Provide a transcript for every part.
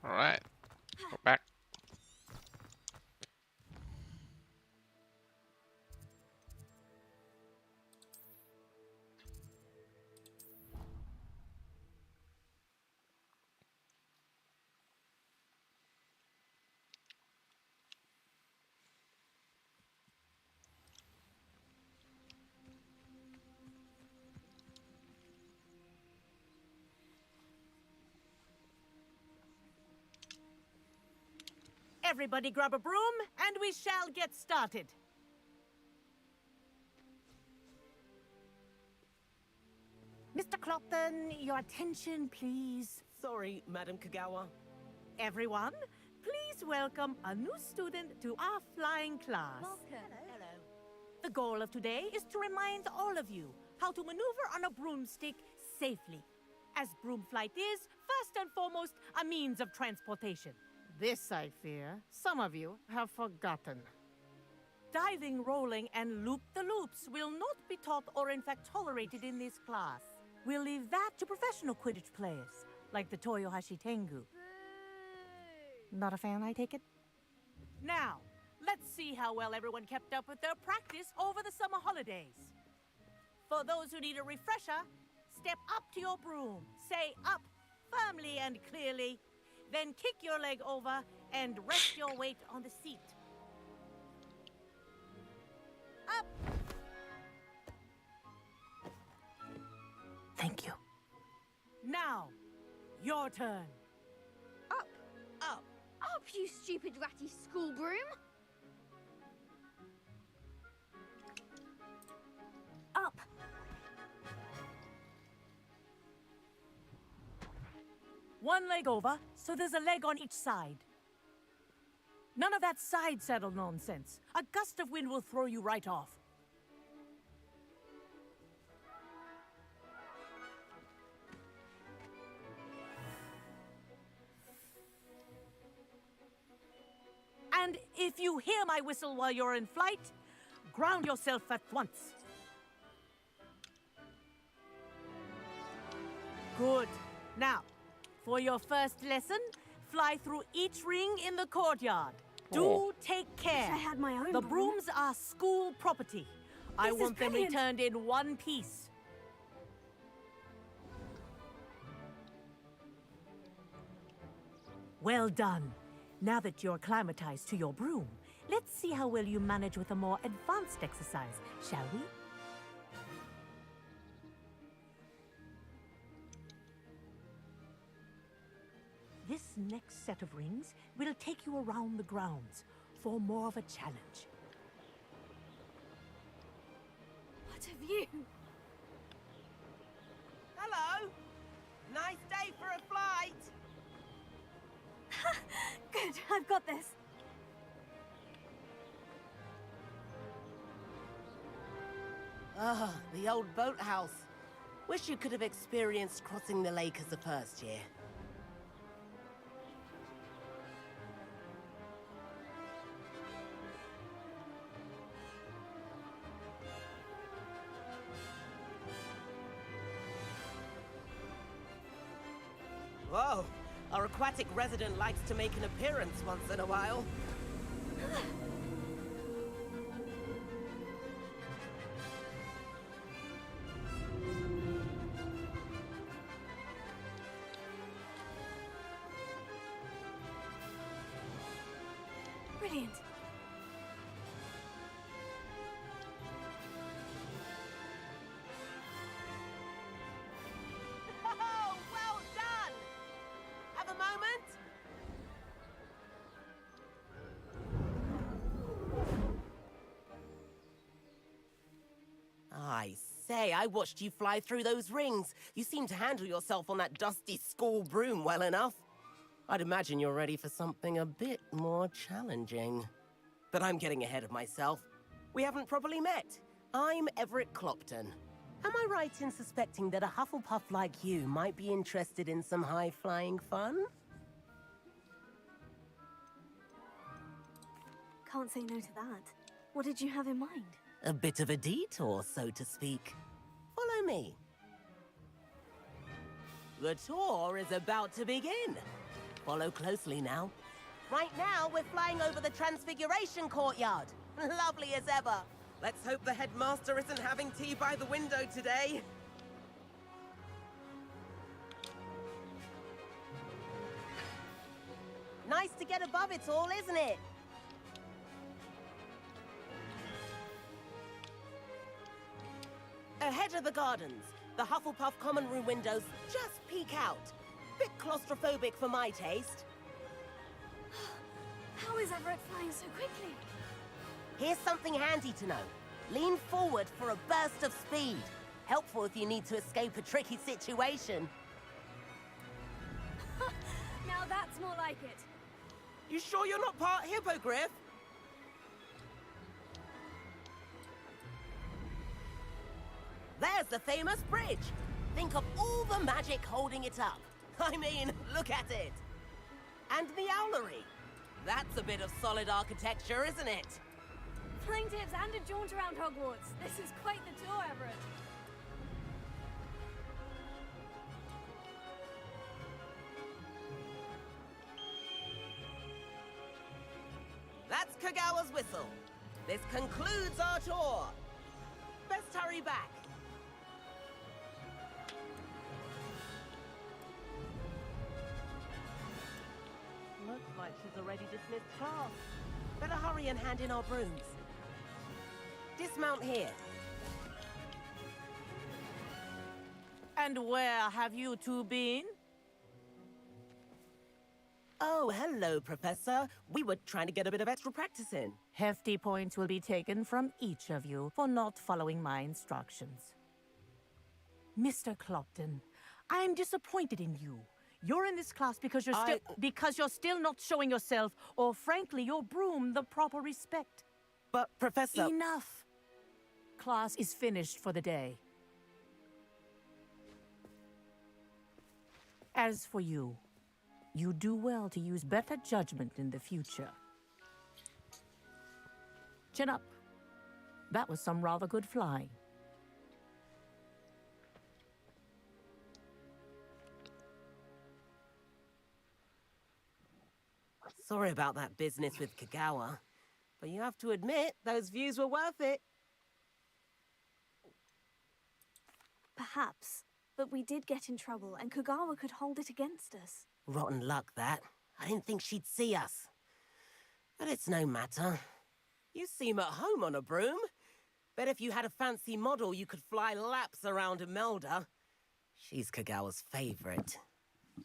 Alright. Go back. Everybody grab a broom, and we shall get started. Mr. Clopton, your attention, please. Sorry, Madam Kagawa. Everyone, please welcome a new student to our flying class. Welcome. Hello. The goal of today is to remind all of you how to maneuver on a broomstick safely, as broom flight is, first and foremost, a means of transportation. This, I fear, some of you have forgotten. Diving, rolling, and loop-the-loops will not be taught or in fact tolerated in this class. We'll leave that to professional Quidditch players, like the Toyohashi Tengu. Not a fan, I take it? Now, let's see how well everyone kept up with their practice over the summer holidays. For those who need a refresher, step up to your broom, say up firmly and clearly, then kick your leg over and rest your weight on the seat. Up! Thank you. Now, your turn. Up. Up. Up, you stupid ratty school broom. Up. One leg over, so there's a leg on each side. None of that side saddle nonsense. A gust of wind will throw you right off. And if you hear my whistle while you're in flight, ground yourself at once. Good. Now, for your first lesson, fly through each ring in the courtyard. Do take care. I had my own The broom. brooms are school property. I This is want them brilliant. returned in one piece. Well done. Now that you're acclimatized to your broom, let's see how well you manage with a more advanced exercise, shall we? This next set of rings will take you around the grounds for more of a challenge. What have you? Hello. Nice day for a flight. Good, I've got this. Ah, the old boathouse. Wish you could have experienced crossing the lake as a first year. Whoa, our aquatic resident likes to make an appearance once in a while. Brilliant. Oh, well done! Have a moment? I say, I watched you fly through those rings. You seem to handle yourself on that dusty school broom well enough. I'd imagine you're ready for something a bit more challenging. But I'm getting ahead of myself. We haven't properly met. I'm Everett Clopton. Am I right in suspecting that a Hufflepuff like you might be interested in some high-flying fun? Can't say no to that. What did you have in mind? A bit of a detour, so to speak. Follow me. The tour is about to begin. Follow closely now. Right now, we're flying over the Transfiguration Courtyard. Lovely as ever. Let's hope the headmaster isn't having tea by the window today. Nice to get above it all, isn't it? Ahead of the gardens, the Hufflepuff common room windows just peek out. Bit claustrophobic for my taste. How is Everett flying so quickly? Here's something handy to know. Lean forward for a burst of speed. Helpful if you need to escape a tricky situation. Now that's more like it. You sure you're not part hippogriff? There's the famous bridge. Think of all the magic holding it up. I mean, look at it. And the owlery. That's a bit of solid architecture, isn't it? Flying tips and a jaunt around Hogwarts. This is quite the tour, Everett. That's Kagawa's whistle. This concludes our tour. Best hurry back. Looks like she's already dismissed class. Better hurry and hand in our brooms. Dismount here. And where have you two been? Oh, hello, Professor. We were trying to get a bit of extra practice in. Hefty points will be taken from each of you for not following my instructions. Mr. Clopton, I'm disappointed in you. You're in this class because you're still not showing yourself, or frankly, your broom, the proper respect. But, Professor... Enough! Class is finished for the day. As for you, you do well to use better judgment in the future. Chin up. That was some rather good flying. Sorry about that business with Kagawa, but you have to admit, those views were worth it. Perhaps, but we did get in trouble and Kagawa could hold it against us. Rotten luck, that. I didn't think she'd see us. But it's no matter. You seem at home on a broom. Bet if you had a fancy model, you could fly laps around Imelda. She's Kagawa's favorite.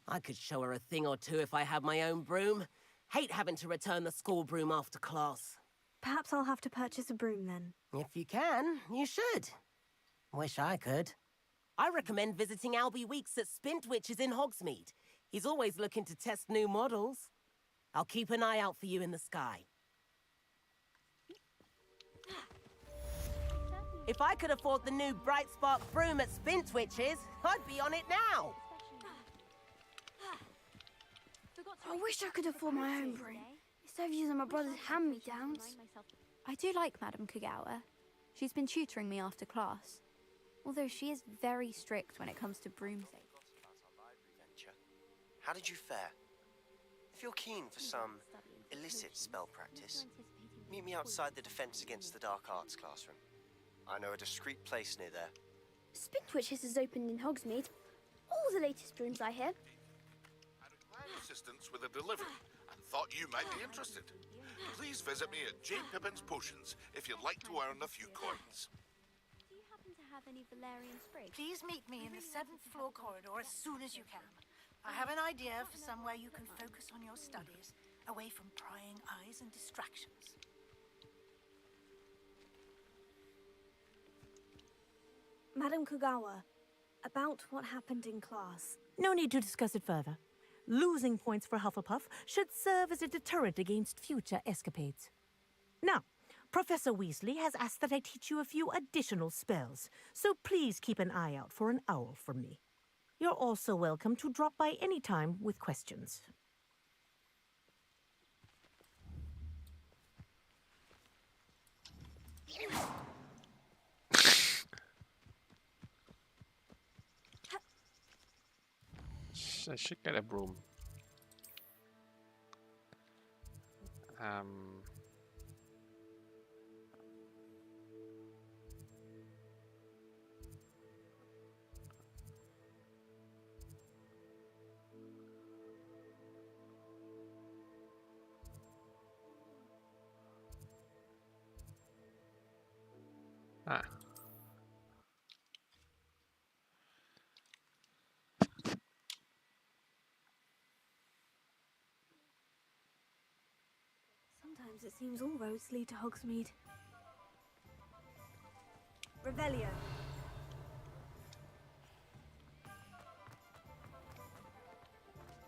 I could show her a thing or two if I had my own broom. Hate having to return the school broom after class. Perhaps I'll have to purchase a broom then. If you can, you should. Wish I could. I recommend visiting Albie Weeks at Spintwitches in Hogsmeade. He's always looking to test new models. I'll keep an eye out for you in the sky. If I could afford the new Bright Spark broom at Spintwitches, I'd be on it now. I wish I could afford my own broom, instead of using my brother's hand-me-downs. I do like Madame Kagawa. She's been tutoring me after class. Although she is very strict when it comes to broom safety. How did you fare? If you're keen for some illicit spell practice, meet me outside the Defense Against the Dark Arts classroom. I know a discreet place near there. Spintwitches has opened in Hogsmeade. All the latest brooms, I hear. I require assistance with a delivery and thought you might be interested. Please visit me at J. Pippin's Potions if you'd like to earn a few coins. Do you happen to have any valerian sprigs? Please meet me in the 7th floor corridor as soon as you can. I have an idea for somewhere you can focus on your studies, away from prying eyes and distractions. Madam Kagawa, about what happened in class. No need to discuss it further. Losing points for Hufflepuff should serve as a deterrent against future escapades. Now, Professor Weasley has asked that I teach you a few additional spells, so please keep an eye out for an owl from me. You're also welcome to drop by any time with questions. I should get a broom. Sometimes it seems all roads lead to Hogsmeade. Revelio.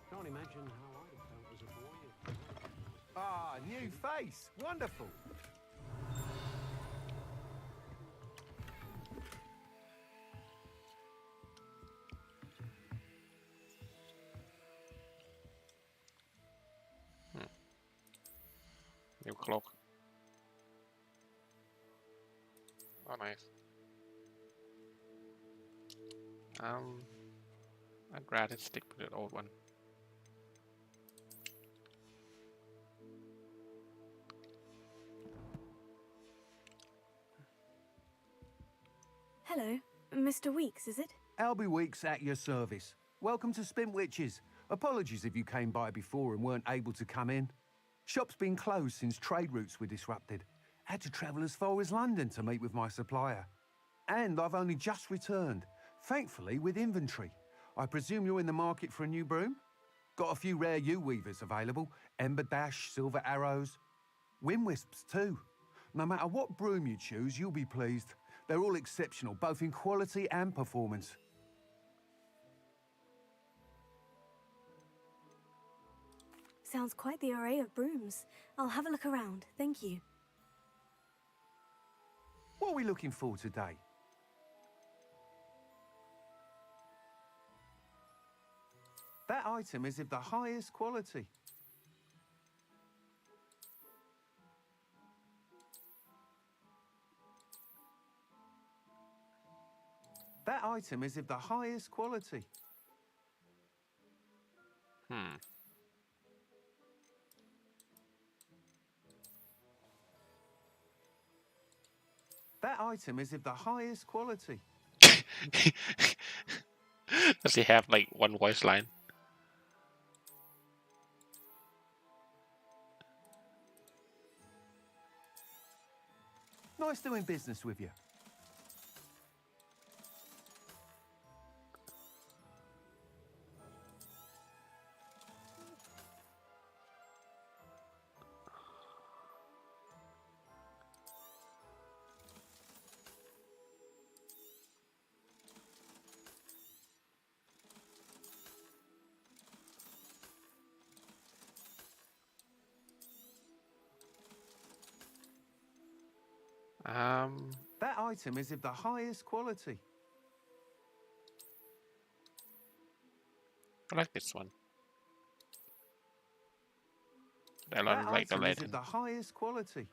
Can't imagine how I'd have felt as a boy. Ah, new face. Wonderful. New cloak. Oh, nice. I'd rather stick with the old one. Hello, Mr. Weeks, is it? Albie Weeks at your service. Welcome to Spintwitches. Apologies if you came by before and weren't able to come in. Shop's been closed since trade routes were disrupted. Had to travel as far as London to meet with my supplier. And I've only just returned, thankfully with inventory. I presume you're in the market for a new broom? Got a few rare yew-weavers available. Ember Dash, Silver Arrows. Wind-wisps too. No matter what broom you choose, you'll be pleased. They're all exceptional, both in quality and performance. Sounds quite the array of brooms. I'll have a look around, thank you. What are we looking for today? That item is of the highest quality. That item is of the highest quality. That item is of the highest quality. Does he have like one voice line? Nice doing business with you. That item is of the highest quality. I like this one. I That don't like the item is of lantern. the highest quality.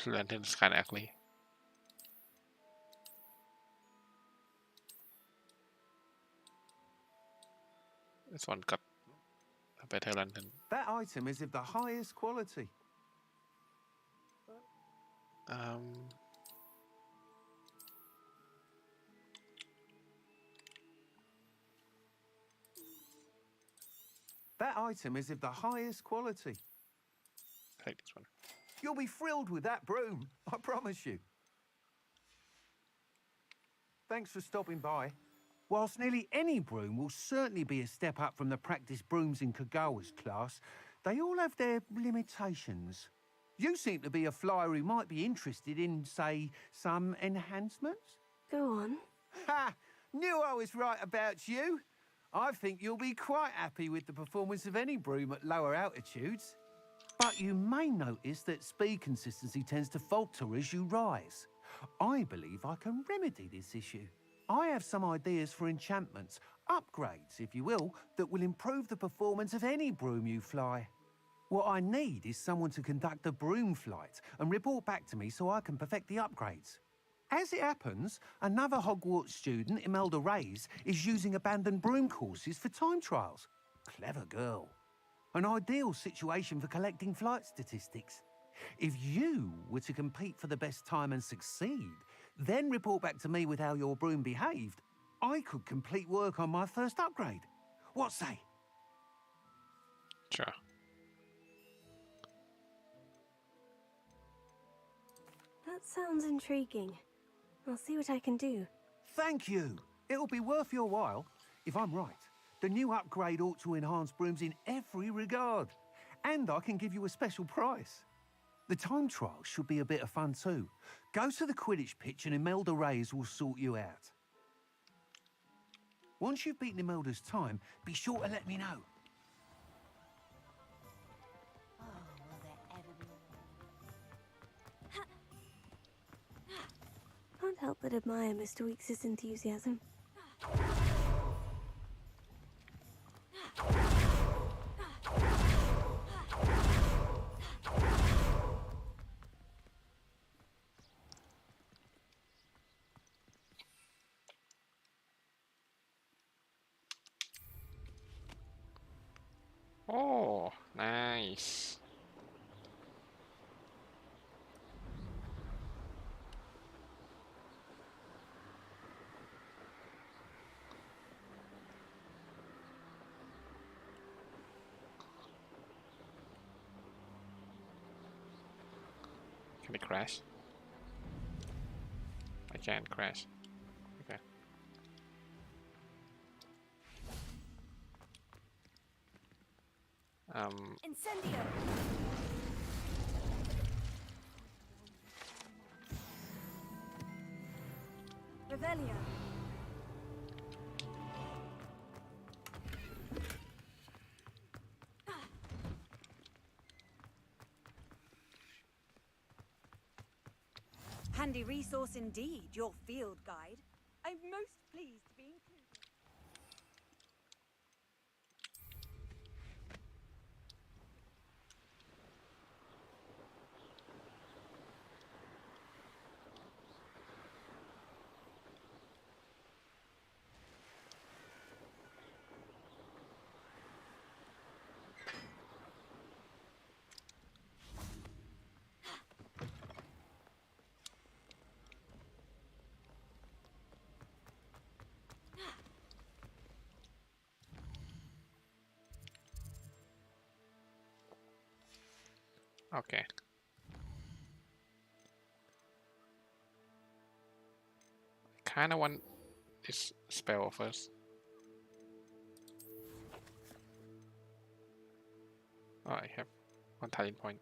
Lantern's kind of ugly. This one got a better lantern. That item is of the highest quality. That item is of the highest quality. I like this one. You'll be thrilled with that broom, I promise you. Thanks for stopping by. Whilst nearly any broom will certainly be a step up from the practice brooms in Kagawa's class, they all have their limitations. You seem to be a flyer who might be interested in, say, some enhancements? Go on. Ha! Knew I was right about you. I think you'll be quite happy with the performance of any broom at lower altitudes. But you may notice that speed consistency tends to falter as you rise. I believe I can remedy this issue. I have some ideas for enchantments, upgrades, if you will, that will improve the performance of any broom you fly. What I need is someone to conduct a broom flight and report back to me so I can perfect the upgrades. As it happens, another Hogwarts student, Imelda Reyes, is using abandoned broom courses for time trials. Clever girl. An ideal situation for collecting flight statistics. If you were to compete for the best time and succeed, then report back to me with how your broom behaved, I could complete work on my first upgrade. What say? Sure. That sounds intriguing. I'll see what I can do. Thank you. It'll be worth your while. If I'm right, the new upgrade ought to enhance brooms in every regard. And I can give you a special price. The time trial should be a bit of fun too. Go to the Quidditch pitch and Imelda Reyes will sort you out. Once you've beaten Imelda's time, be sure to let me know. Can't help but admire Mr. Weeks' enthusiasm. Oh, nice. Can it crash? I can't crash. Okay. Incendio! Revelio! Handy resource indeed, your field guide. I'm most pleased to be included. Okay. Kinda want this spell first. Oh, I have one talent point.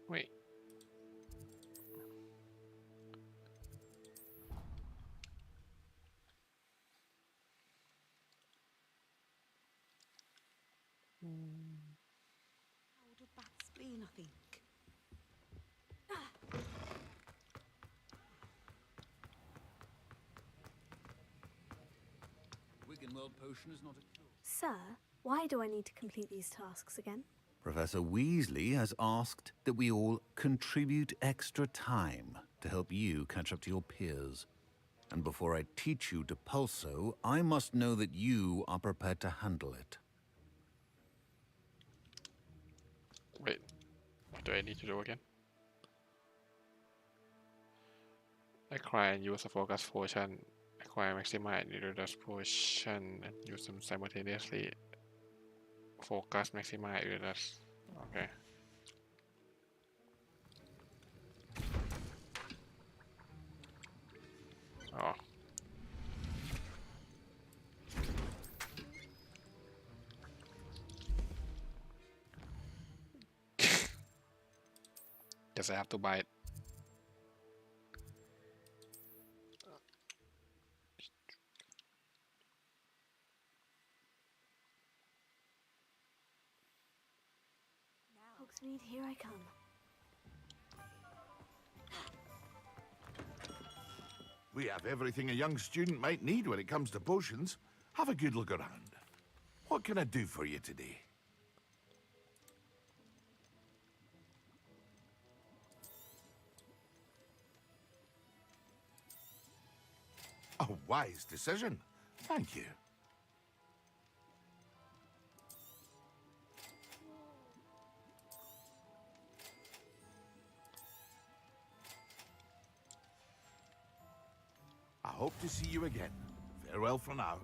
Wait. Out of bad spleen, I think. Wiggenweld potion is not a cure. Sir, why do I need to complete these tasks again? Professor Weasley has asked that we all contribute extra time to help you catch up to your peers. And before I teach you Depulso, I must know that you are prepared to handle it. Wait. What do I need to do again? Acquire and use a focus potion. Acquire maximize Iridas potion and use them simultaneously. Focus maximize Iridas. Okay. อ๋อ Guess I have to buy it. Hogsmeade, here I come. We have everything a young student might need when it comes to potions. Have a good look around. What can I do for you today? A wise decision. Thank you. I hope to see you again. Farewell for now.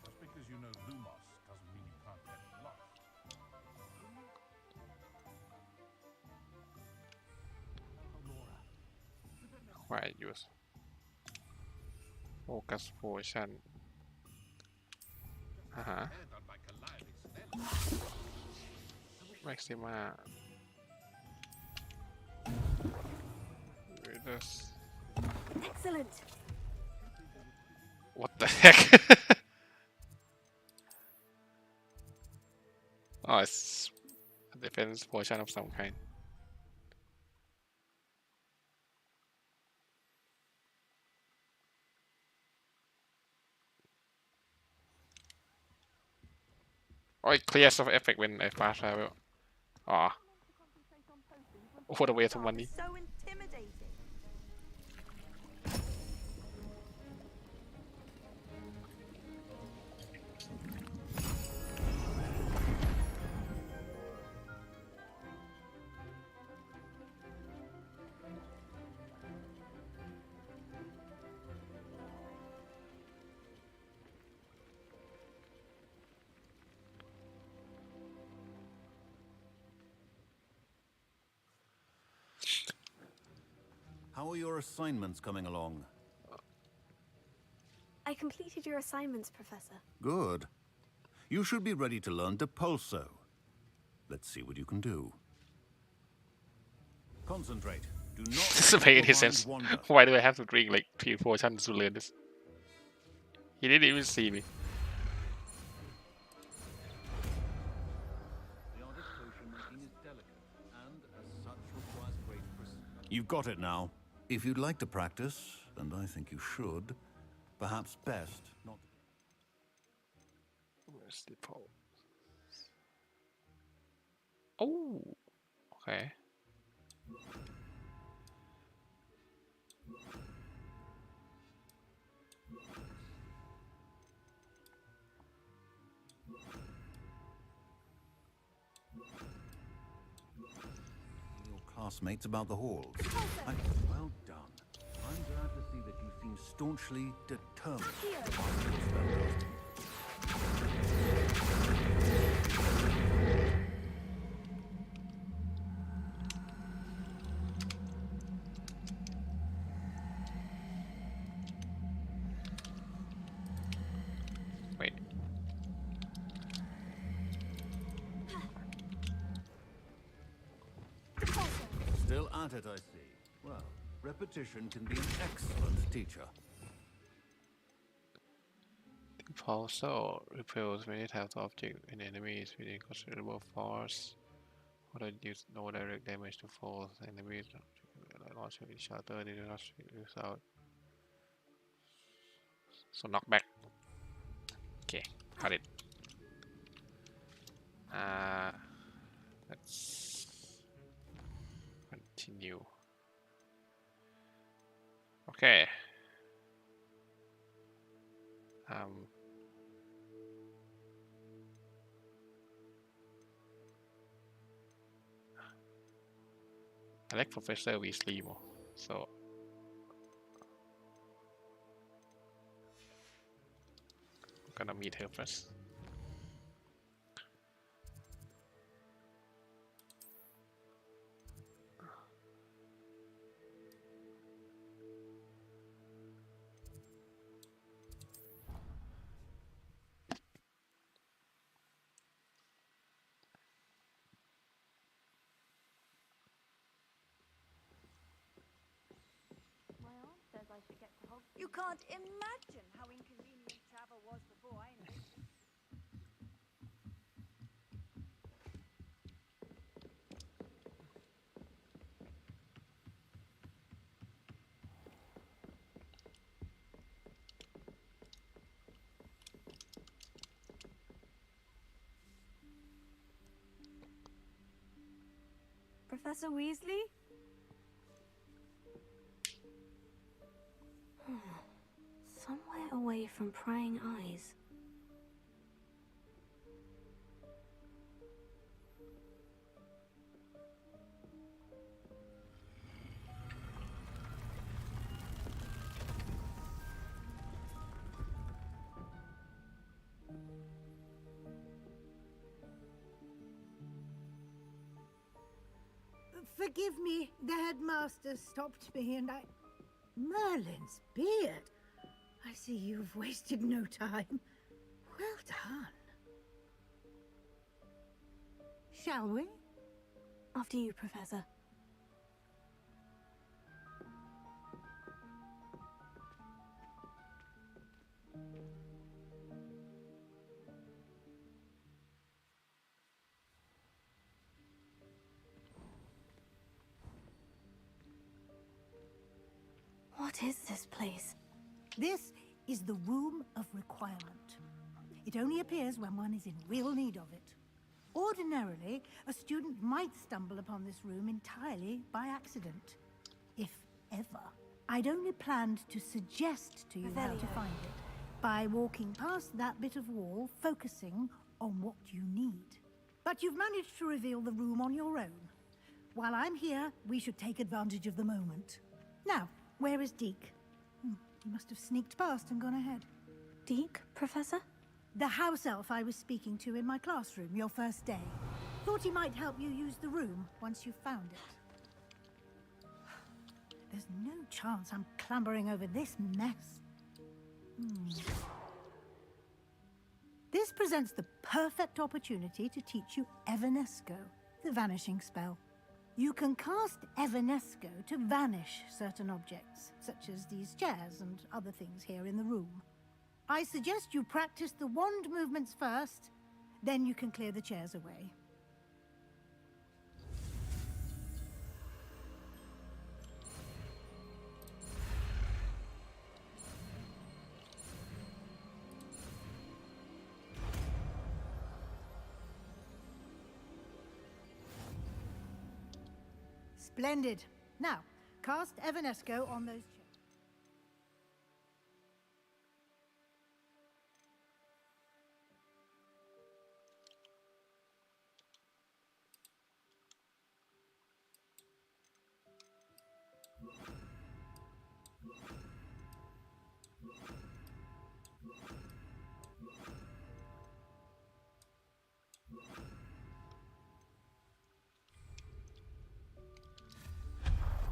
Just because you know Lumos doesn't mean you can't get lost. Quiet use focus potion แม็กซิมา Excellent. What the heck? Oh, it's a defense potion of some kind. Oh, it clears of effect when I pass level. Ah. What a waste of money. So intimidating. How are your assignments coming along? I completed your assignments, Professor. Good. You should be ready to learn Depulso. Let's see what you can do. Concentrate. Do not This doesn't make any sense. wander. Why do I have to drink like 3 potions to learn this? He didn't even see me. The art of potion making is delicate, and as such requires great precision. You've got it now. If you'd like to practice, and I think you should, perhaps best not. Where's the pole? Oh, okay. Your classmates about the halls. Well done. I'm glad to see that you seem staunchly determined to master your spell. Wait. Still at it, I see. Well, repetition can be an excellent teacher. Depulso repels many types of objects and enemies within considerable force. Or use no direct damage to false enemies. Launch with each other, they do not use out. So knockback. Okay, got it. Let's continue. Okay. I like Professor Weasley more, so I'm gonna meet her first. You can't imagine how inconvenient travel was before I know. Professor Weasley? Somewhere away from prying eyes. Forgive me, the headmaster stopped me and I... Merlin's beard! I see you've wasted no time. Well done. Shall we? After you, Professor. What is this place? This is the Room of Requirement. It only appears when one is in real need of it. Ordinarily, a student might stumble upon this room entirely by accident. If ever. I'd only planned to suggest to you how to find it by walking past that bit of wall, focusing on what you need. But you've managed to reveal the room on your own. While I'm here, we should take advantage of the moment. Now, where is Deek? He must have sneaked past and gone ahead. Deek, Professor? The house elf I was speaking to in my classroom your first day. Thought he might help you use the room once you found it. There's no chance I'm clambering over this mess. This presents the perfect opportunity to teach you Evanesco, the vanishing spell. You can cast Evanesco to vanish certain objects, such as these chairs and other things here in the room. I suggest you practice the wand movements first, then you can clear the chairs away. Splendid. Now, cast Evanesco on those chairs.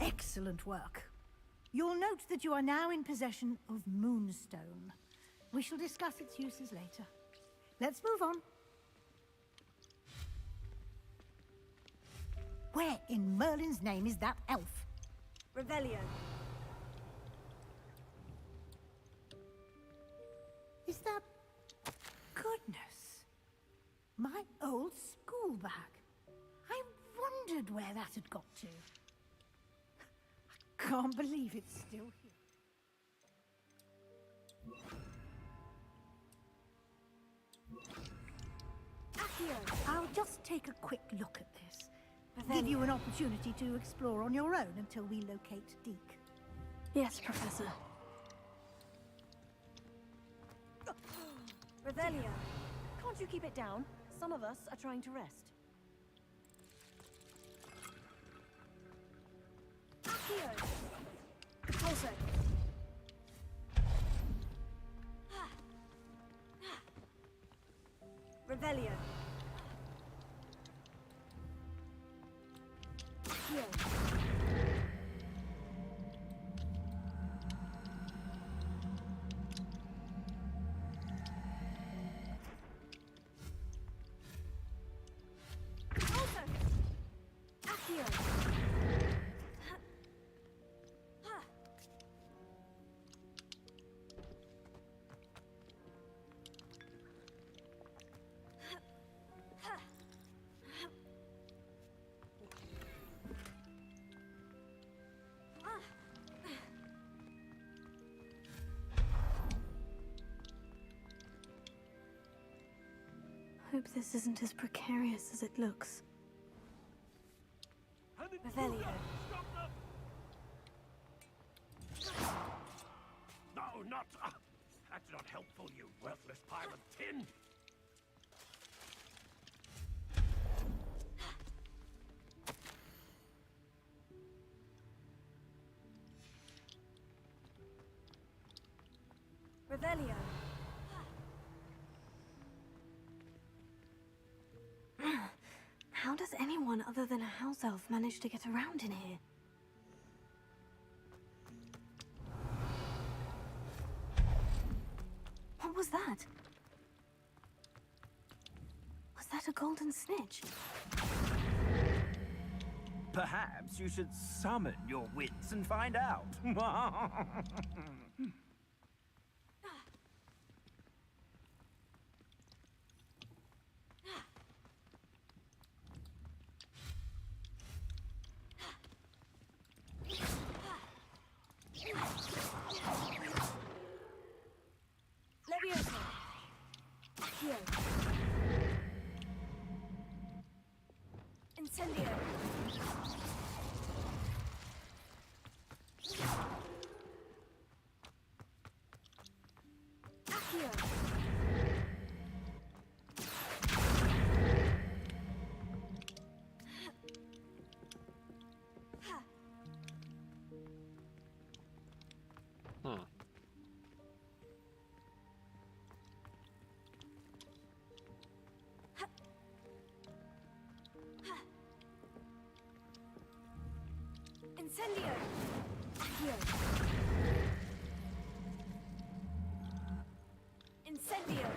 Excellent work. You'll note that you are now in possession of Moonstone. We shall discuss its uses later. Let's move on. Where in Merlin's name is that elf? Revelio. Is that... Goodness. My old school bag. I wondered where that had got to. Can't believe it's still here. I'll just take a quick look at this. Give you an opportunity to explore on your own until we locate Deek. Yes, Professor. Revelio. Can't you keep it down? Some of us are trying to rest. Also. Revelio. Accio. Also. Accio. Hope this isn't as precarious as it looks. Revelio. No, not... that's not helpful, you worthless pile of tin! Revelio. How does anyone other than a house elf manage to get around in here? What was that? Was that a golden snitch? Perhaps you should summon your wits and find out. Leviosa. Accio. Incendio. Accio. Incendio. Accio. Incendio.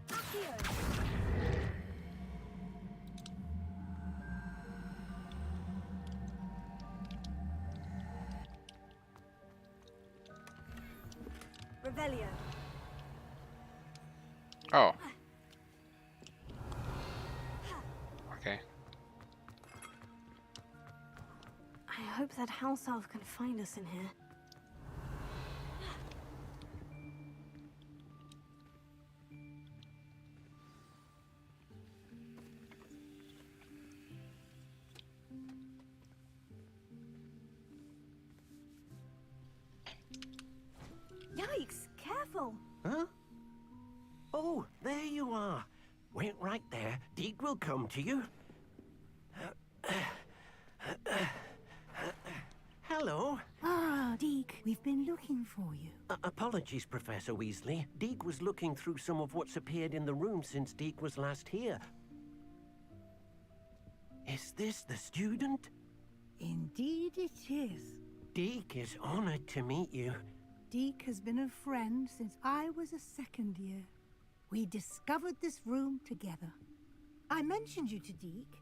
Accio. Revelio. Oh. Okay. I hope that house elf can find us in here. Yikes! Careful! Huh? Oh, there you are. Wait right there. Deek will come to you. Hello. Ah, Deek, we've been looking for you. Apologies, Professor Weasley. Deek was looking through some of what's appeared in the room since Deek was last here. Is this the student? Indeed it is. Deek is honored to meet you. Deek has been a friend since I was a second year. We discovered this room together. I mentioned you to Deek.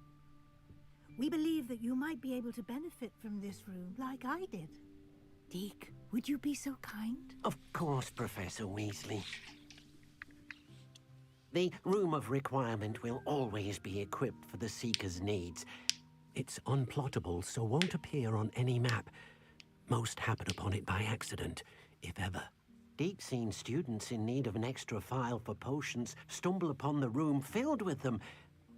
We believe that you might be able to benefit from this room like I did. Deek, would you be so kind? Of course, Professor Weasley. The Room of Requirement will always be equipped for the Seeker's needs. It's unplottable, so won't appear on any map. Most happen upon it by accident, if ever. Deek's seen students in need of an extra file for potions stumble upon the room filled with them.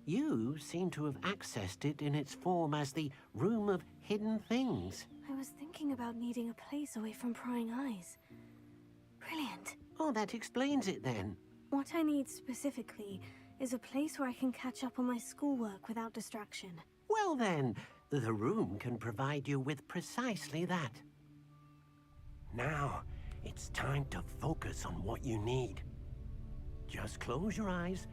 You seem to have accessed it in its form as the Room of Hidden Things. I was thinking about needing a place away from prying eyes. Brilliant. Oh, that explains it then. What I need specifically is a place where I can catch up on my schoolwork without distraction. Well then, the room can provide you with precisely that. Now, it's time to focus on what you need. Just close your eyes.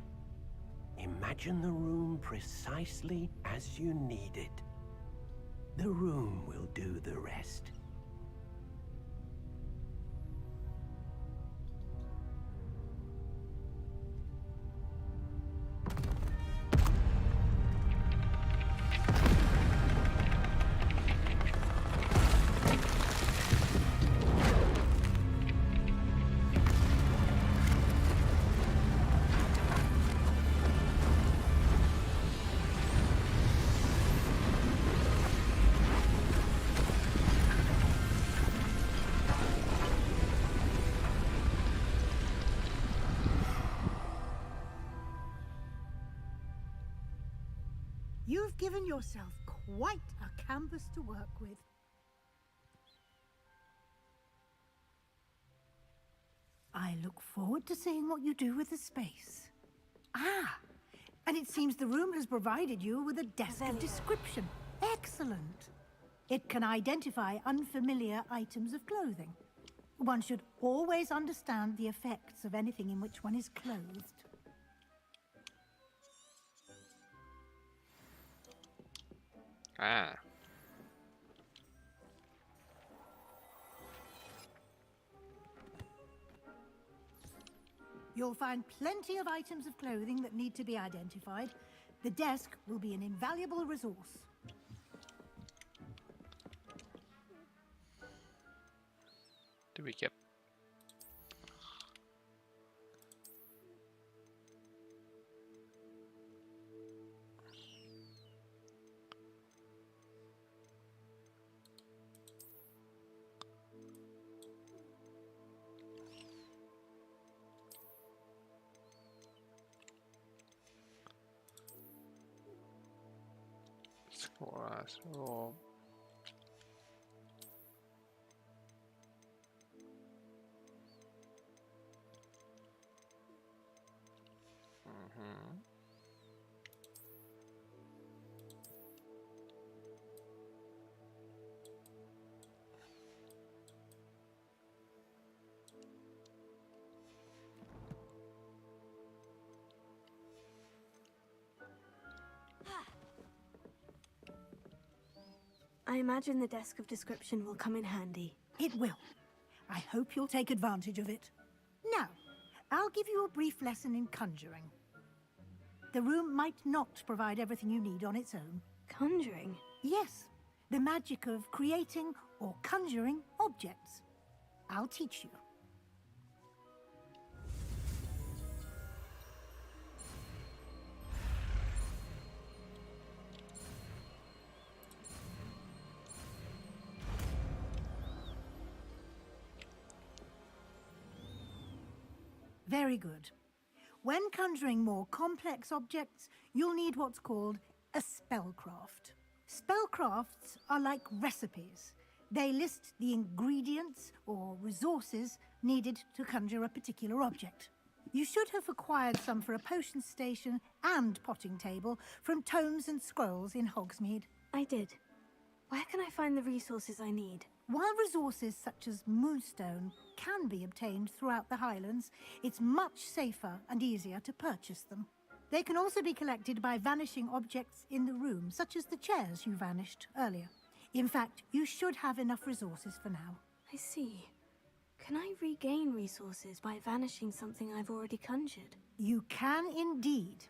Imagine the room precisely as you need it. The room will do the rest. You've given yourself quite a canvas to work with. I look forward to seeing what you do with the space. Ah, and it seems the room has provided you with a desk of description. Excellent. It can identify unfamiliar items of clothing. One should always understand the effects of anything in which one is clothed. Ah. You'll find plenty of items of clothing that need to be identified. The desk will be an invaluable resource. Do we get? So I imagine the desk of description will come in handy. It will. I hope you'll take advantage of it. Now, I'll give you a brief lesson in conjuring. The room might not provide everything you need on its own. Conjuring? Yes, the magic of creating or conjuring objects. I'll teach you. Very good. When conjuring more complex objects, you'll need what's called a spellcraft. Spellcrafts are like recipes. They list the ingredients or resources needed to conjure a particular object. You should have acquired some for a potion station and potting table from tomes and scrolls in Hogsmeade. I did. Where can I find the resources I need? While resources such as moonstone can be obtained throughout the Highlands, it's much safer and easier to purchase them. They can also be collected by vanishing objects in the room, such as the chairs you vanished earlier. In fact, you should have enough resources for now. I see. Can I regain resources by vanishing something I've already conjured? You can indeed.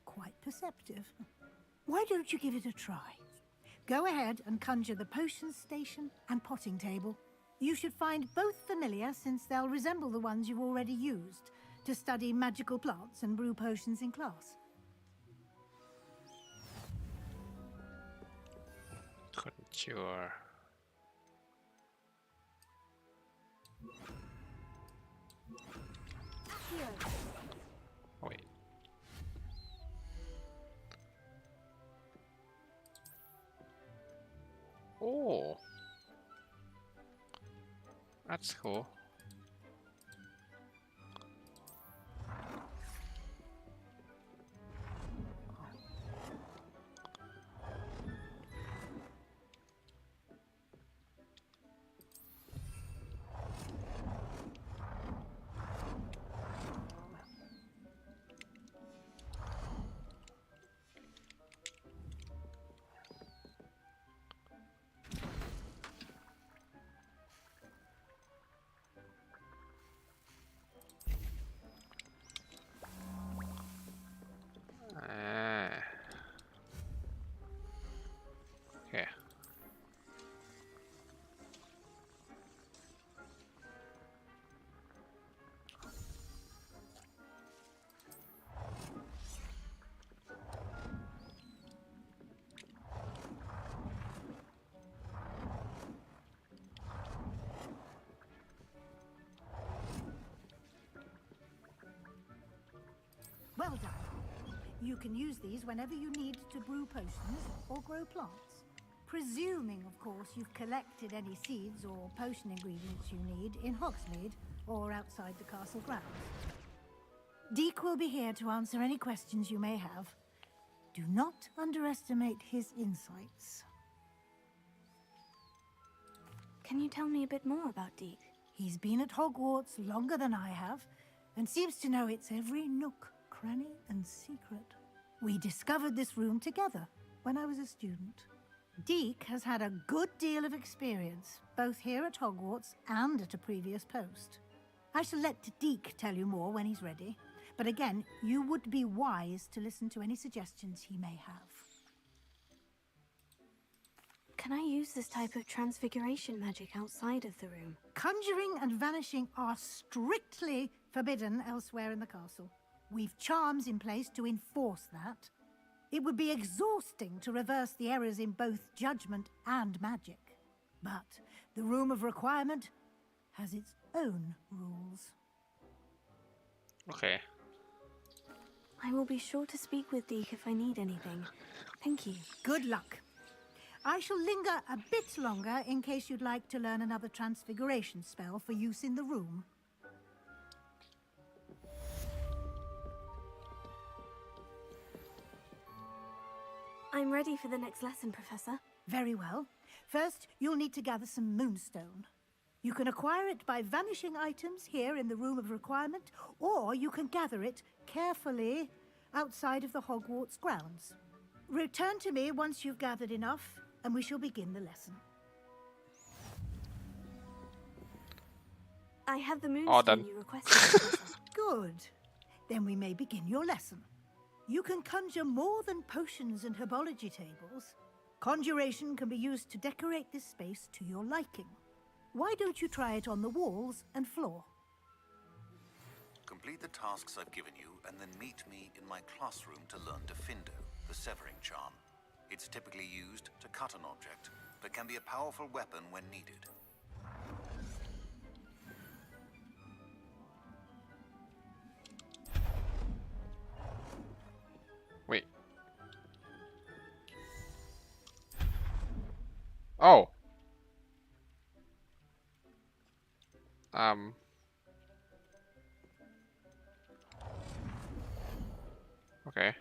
Quite perceptive. Why don't you give it a try? Go ahead and conjure the potion station and potting table. You should find both familiar, since they'll resemble the ones you've already used to study magical plants and brew potions in class. Conjure. Wait. Oh, that's cool. Okay. Well done. You can use these whenever you need to brew potions or grow plants. Presuming, of course, you've collected any seeds or potion ingredients you need in Hogsmeade or outside the castle grounds. Deek will be here to answer any questions you may have. Do not underestimate his insights. Can you tell me a bit more about Deek? He's been at Hogwarts longer than I have, and seems to know its every nook, cranny, and secret. We discovered this room together when I was a student. Deek has had a good deal of experience, both here at Hogwarts and at a previous post. I shall let Deek tell you more when he's ready, but again, you would be wise to listen to any suggestions he may have. Can I use this type of transfiguration magic outside of the room? Conjuring and vanishing are strictly forbidden elsewhere in the castle. We've charms in place to enforce that. It would be exhausting to reverse the errors in both judgment and magic. But the Room of Requirement has its own rules. Okay. I will be sure to speak with Deek if I need anything. Thank you. Good luck. I shall linger a bit longer in case you'd like to learn another transfiguration spell for use in the room. I'm ready for the next lesson, Professor. Very well. First, you'll need to gather some moonstone. You can acquire it by vanishing items here in the Room of Requirement, or you can gather it carefully outside of the Hogwarts grounds. Return to me once you've gathered enough, and we shall begin the lesson. I have the moonstone you requested, Professor. Good. Then we may begin your lesson. You can conjure more than potions and herbology tables. Conjuration can be used to decorate this space to your liking. Why don't you try it on the walls and floor? Complete the tasks I've given you, and then meet me in my classroom to learn Defindo, the severing charm. It's typically used to cut an object, but can be a powerful weapon when needed. Wait. Oh. Okay.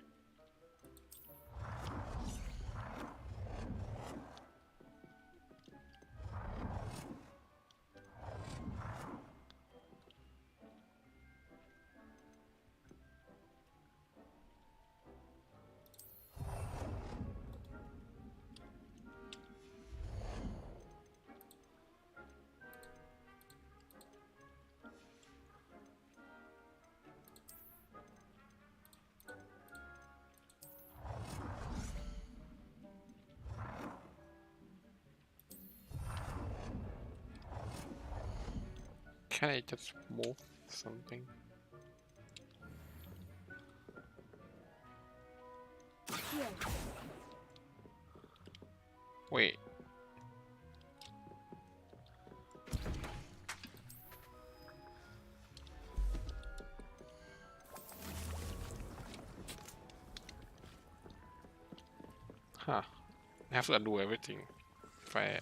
Can I just move something? Wait. Huh. I have to undo everything if I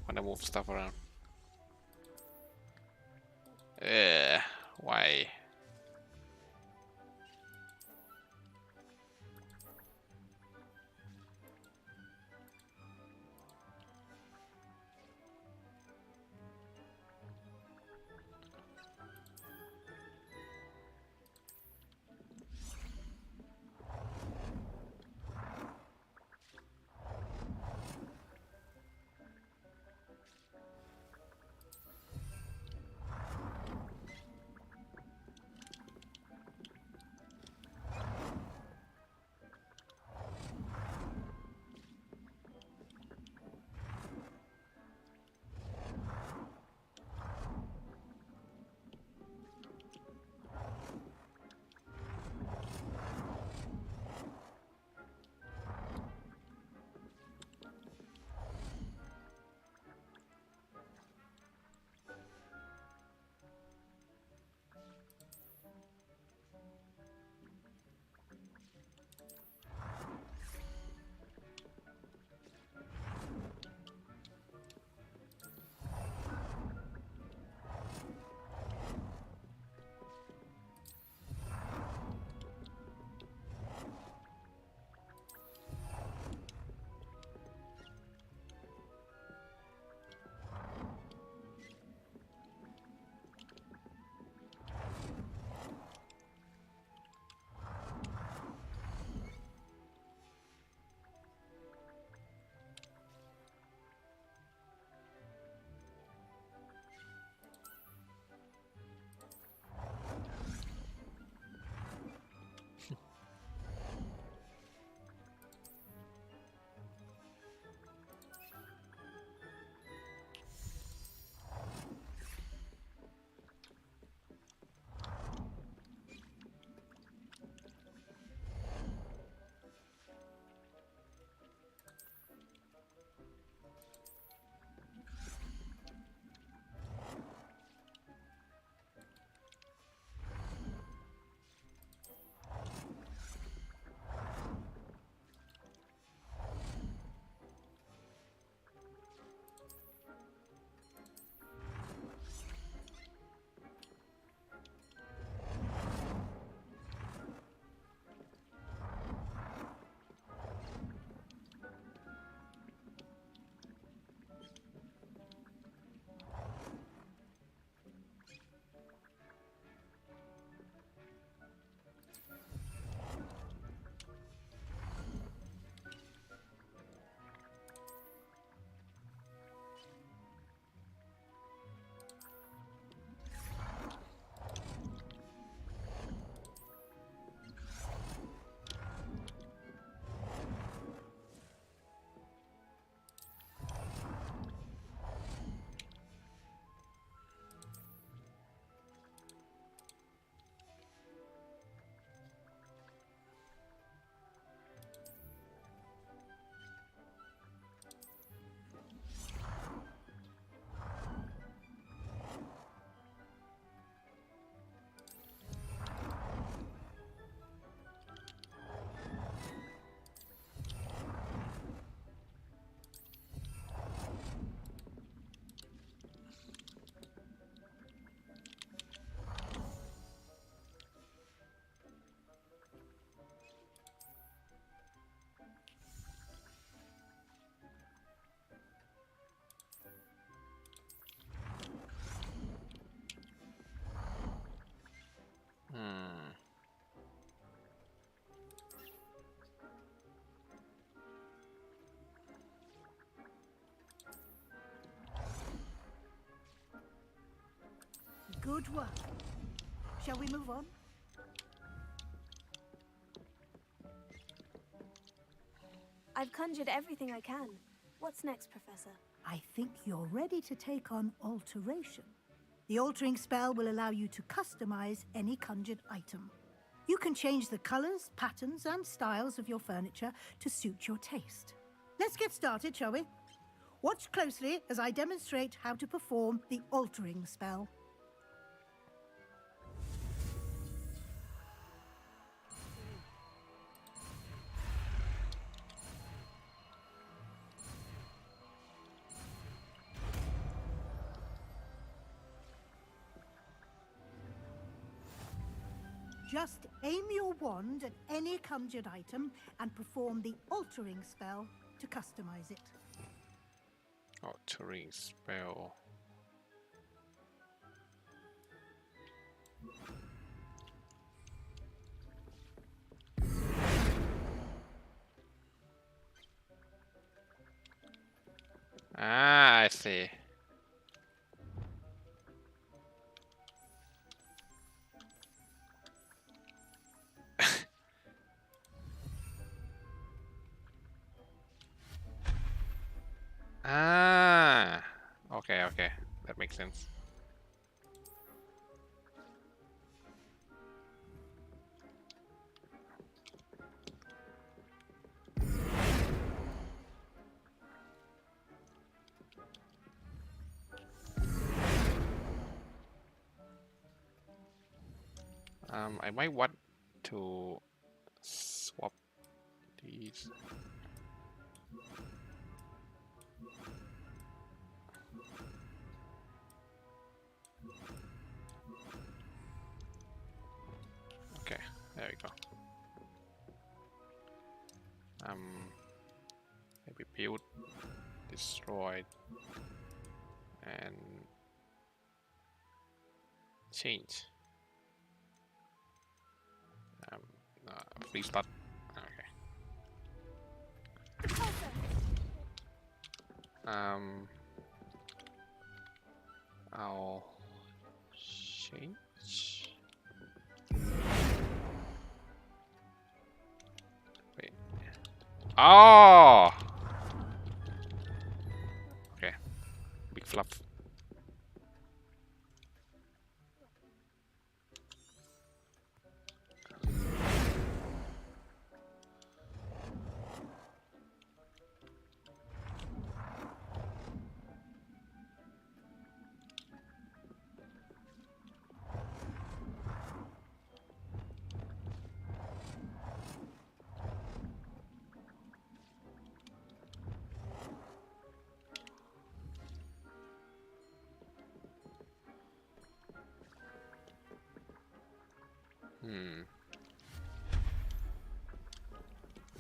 want to move stuff around. Why? Good work. Shall we move on? I've conjured everything I can. What's next, Professor? I think you're ready to take on alteration. The altering spell will allow you to customize any conjured item. You can change the colors, patterns, and styles of your furniture to suit your taste. Let's get started, shall we? Watch closely as I demonstrate how to perform the altering spell. Just aim your wand at any conjured item and perform the altering spell to customize it. Altering spell. Ah, I see. Ah, okay, okay, that makes sense. I might want to swap these. Okay, there we go. Maybe build, destroy, and change. Free slot. Okay. I'll change. Wait. Oh. Okay. Big fluff.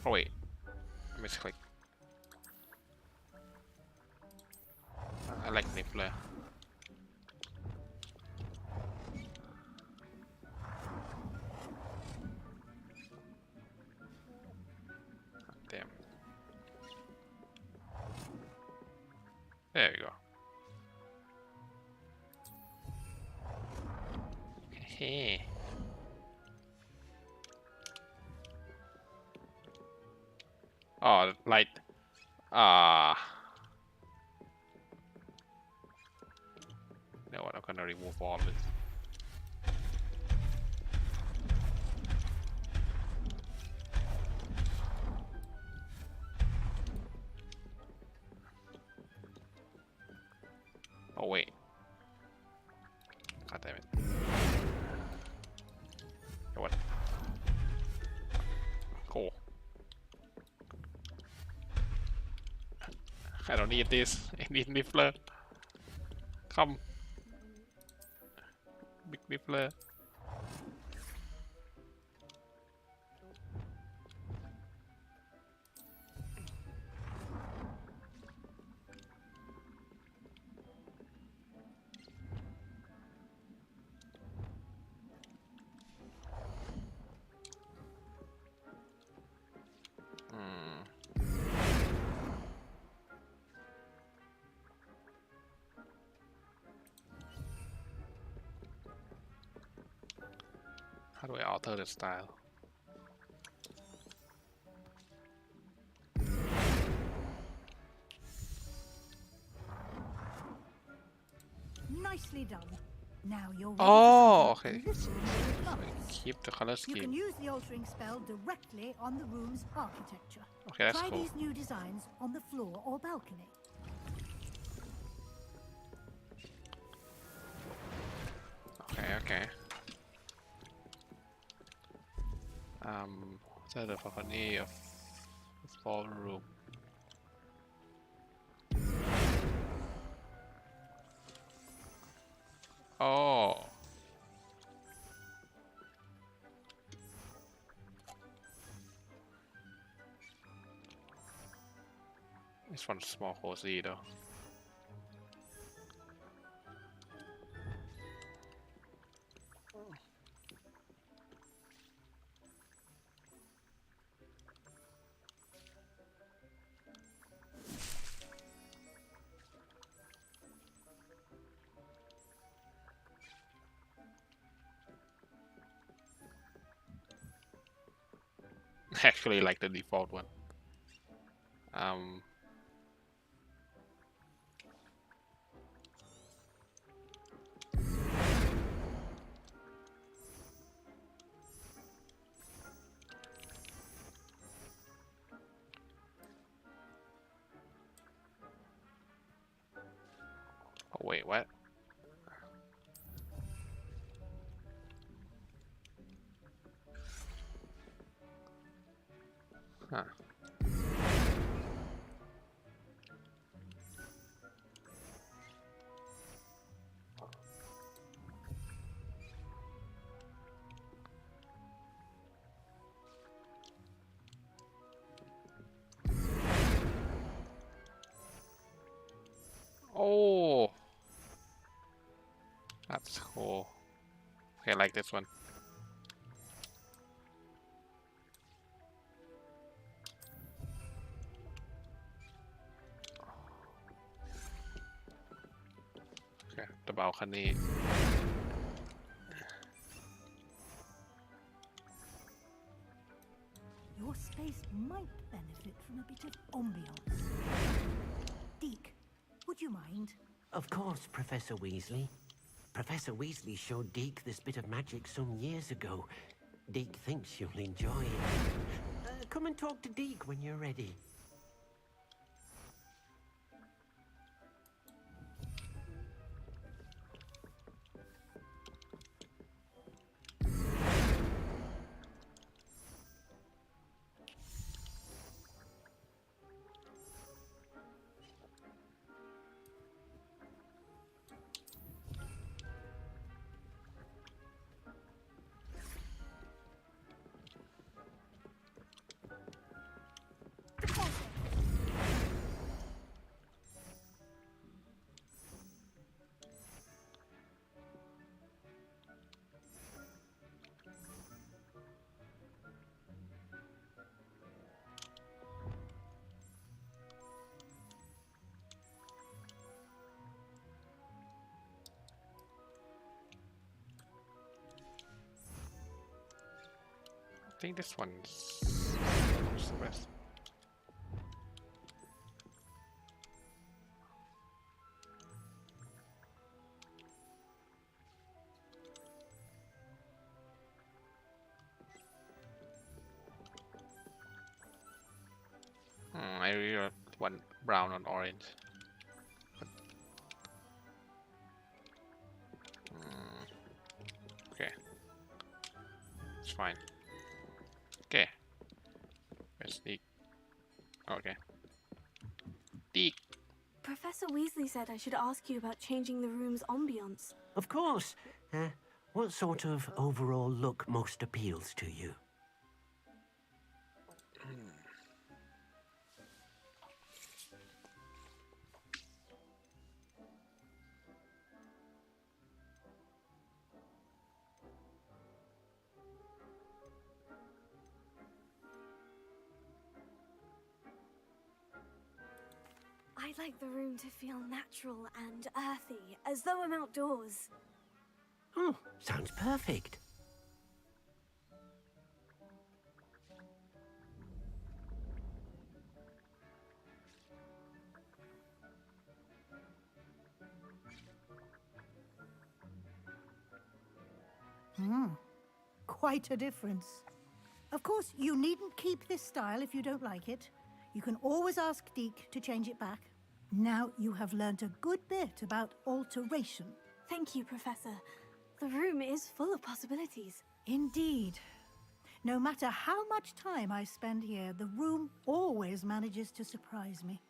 Oh wait, I misclicked. I like Niffler. Damn. There we go. Hey. Oh, light. Ah. You know what? I'm gonna remove all this. Oh wait. God damn it. You know what? Cool. I don't need this. I need Niffler. Come. Big Niffler. How do I alter the style? Nicely done. Now you're ready Oh, for okay. something a little more advanced. Keep the color You scheme. can use the altering spell directly on the room's architecture. Okay, that's Try cool. these new designs on the floor or balcony. Okay, okay. So the balcony of the ballroom. Oh. This one's more cozy though. Actually like the default one. Oh wait, what? Huh. Oh, that's cool. Okay, I like this one. Okay, the balcony. Your space might benefit from a bit of ambiance. Deek, would you mind? Of course, Professor Weasley. Professor Weasley showed Deek this bit of magic some years ago. Deek thinks you'll enjoy it. Come and talk to Deek when you're ready. I think this one's the best. I really want brown on orange. Okay, it's fine. Okay, where's Deek? Okay, Deek. Professor Weasley said I should ask you about changing the room's ambience. Of course. What sort of overall look most appeals to you? I'd like the room to feel natural and earthy, as though I'm outdoors. Oh, sounds perfect. Quite a difference. Of course, you needn't keep this style if you don't like it. You can always ask Deek to change it back. Now you have learnt a good bit about alteration. Thank you, Professor. The room is full of possibilities. Indeed. No matter how much time I spend here, the room always manages to surprise me.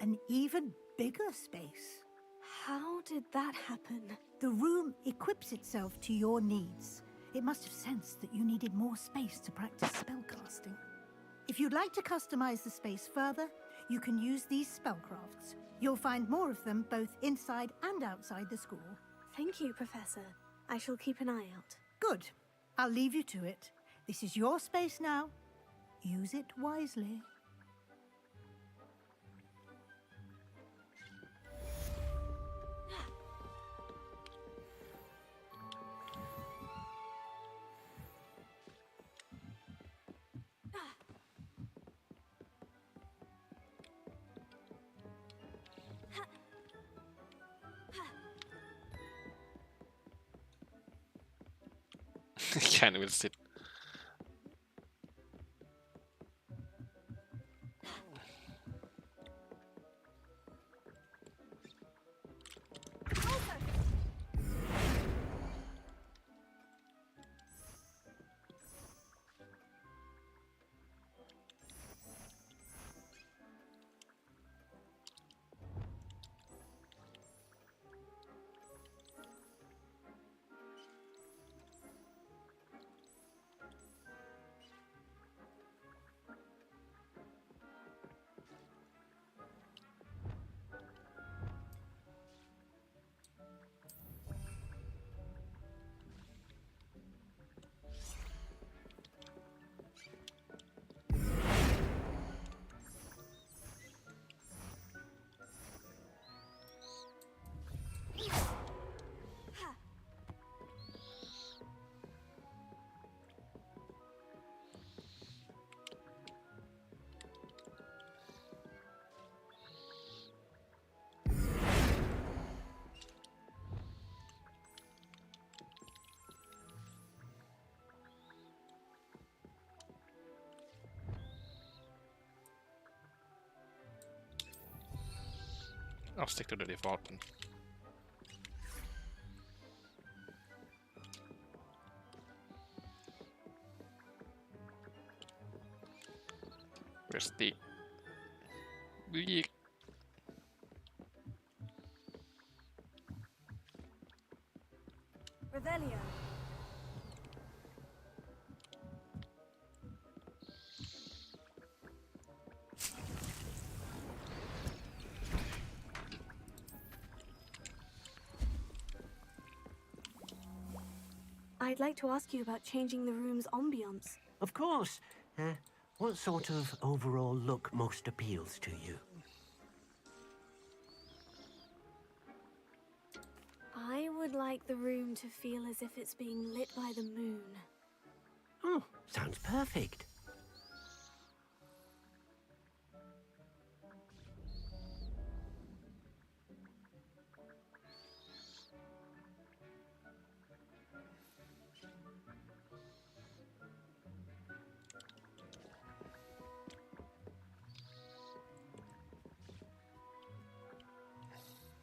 an even bigger space. How did that happen? The room equips itself to your needs. It must have sensed that you needed more space to practice spellcasting. If you'd like to customize the space further, you can use these spellcrafts. You'll find more of them both inside and outside the school. Thank you, Professor. I shall keep an eye out. Good. I'll leave you to it. This is your space now. Use it wisely. Can't even sit. I'll stick to the default one. Where's the Deek? Revelio. I'd like to ask you about changing the room's ambiance. Of course. What sort of overall look most appeals to you? I would like the room to feel as if it's being lit by the moon. Oh, sounds perfect.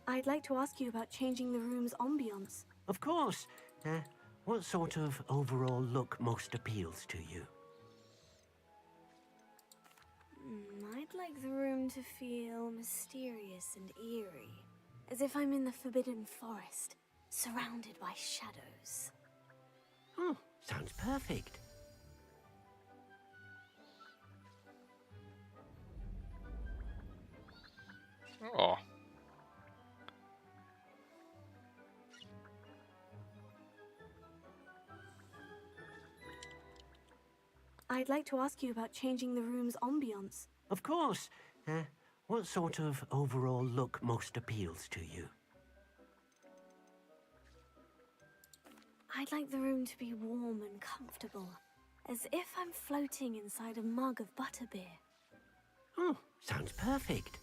I'd like to ask you about changing the room's ambiance. Of course. What sort of overall look most appeals to you? I'd like the room to feel mysterious and eerie. As if I'm in the Forbidden Forest, surrounded by shadows. Oh, sounds perfect. Oh. I'd like to ask you about changing the room's ambiance. Of course. What sort of overall look most appeals to you? I'd like the room to be warm and comfortable, as if I'm floating inside a mug of butterbeer. Oh, sounds perfect.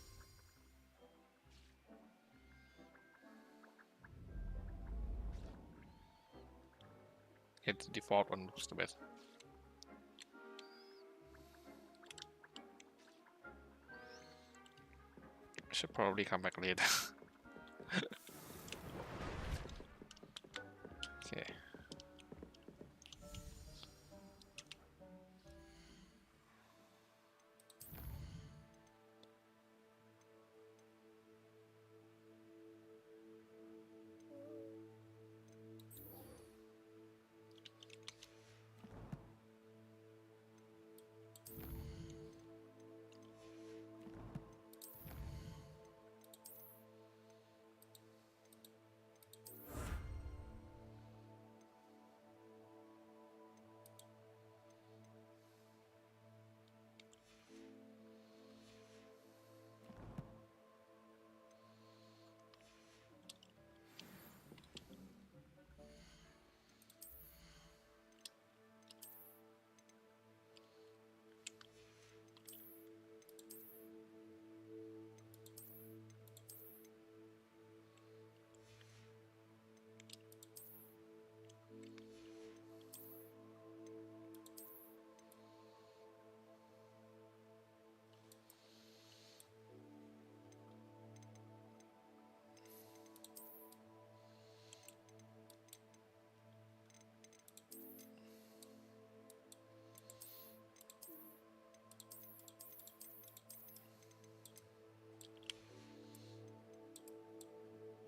Hit the default one looks the best. I should probably come back later. Okay.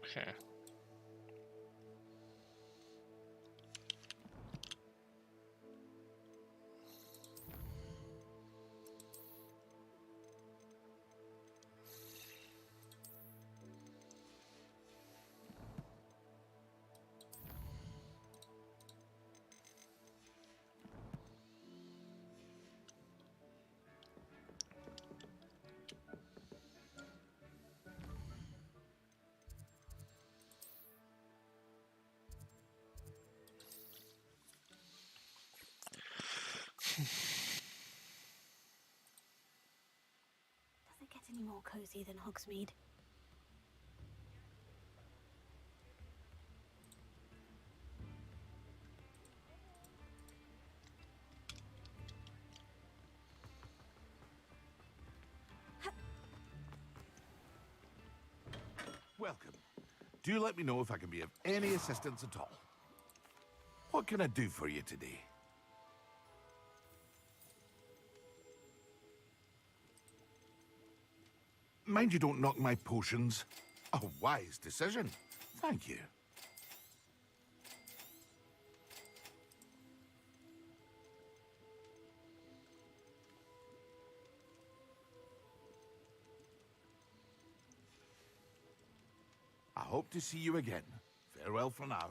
Okay. Does it get any more cozy than Hogsmeade? Welcome. Do let me know if I can be of any assistance at all. What can I do for you today? Mind you don't knock my potions. A wise decision. Thank you. I hope to see you again. Farewell for now.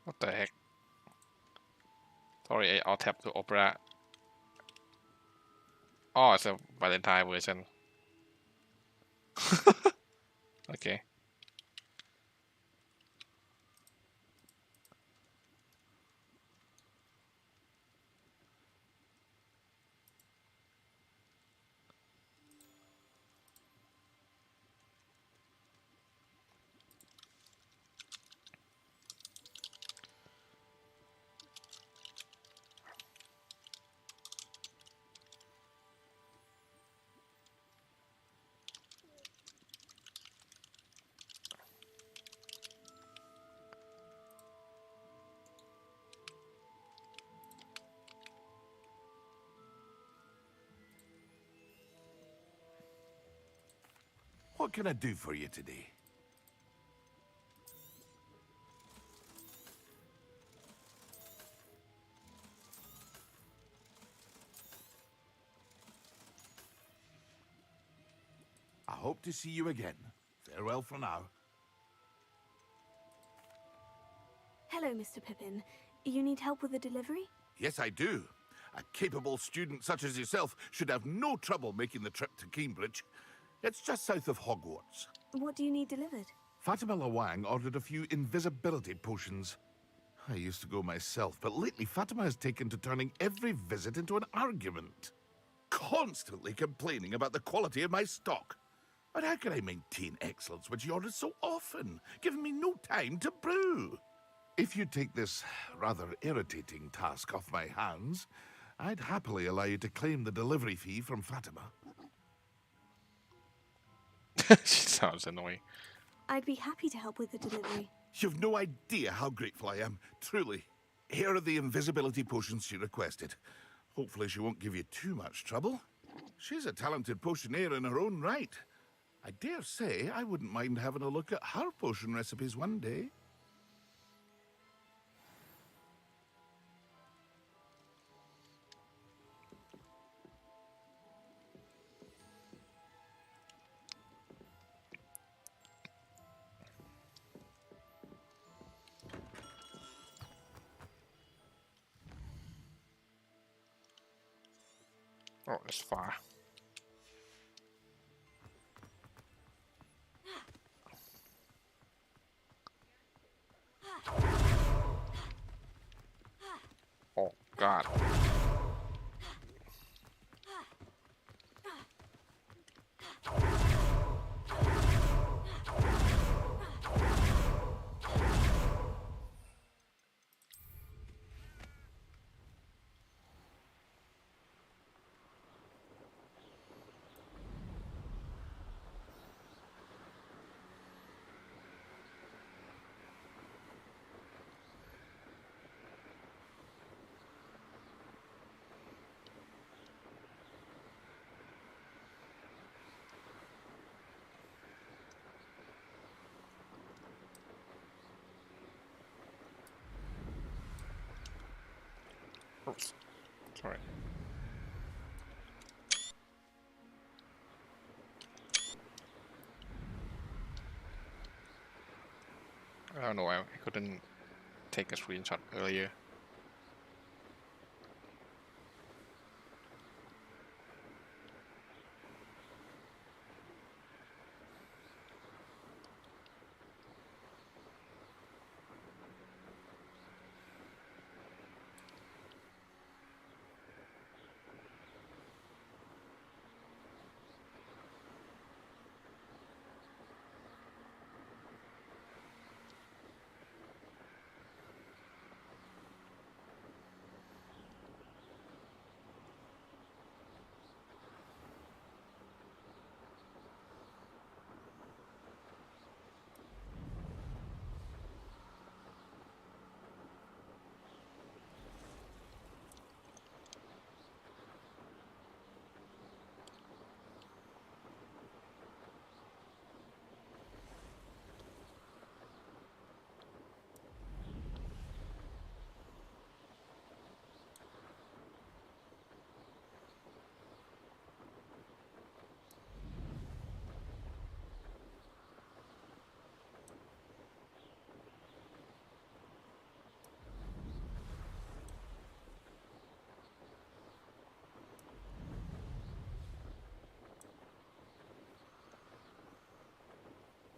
What the heck? Sorry, I'll tap to Opera. Oh, it's a Valentine version. Okay. What can I do for you today? I hope to see you again. Farewell for now. Hello, Mr. Pippin. You need help with the delivery? Yes, I do. A capable student such as yourself should have no trouble making the trip to Cambridge. It's just south of Hogwarts. What do you need delivered? Fatima Lawang ordered a few invisibility potions. I used to go myself, but lately Fatima has taken to turning every visit into an argument. Constantly complaining about the quality of my stock. But how can I maintain excellence when she orders so often, giving me no time to brew? If you take this rather irritating task off my hands, I'd happily allow you to claim the delivery fee from Fatima. She sounds annoying. I'd be happy to help with the delivery. You've no idea how grateful I am, truly. Here are the invisibility potions she requested. Hopefully she won't give you too much trouble. She's a talented potioneer in her own right. I dare say I wouldn't mind having a look at her potion recipes one day. Oh, it's far. Oh, God. Oops. Sorry. I don't know why I couldn't take a screenshot earlier.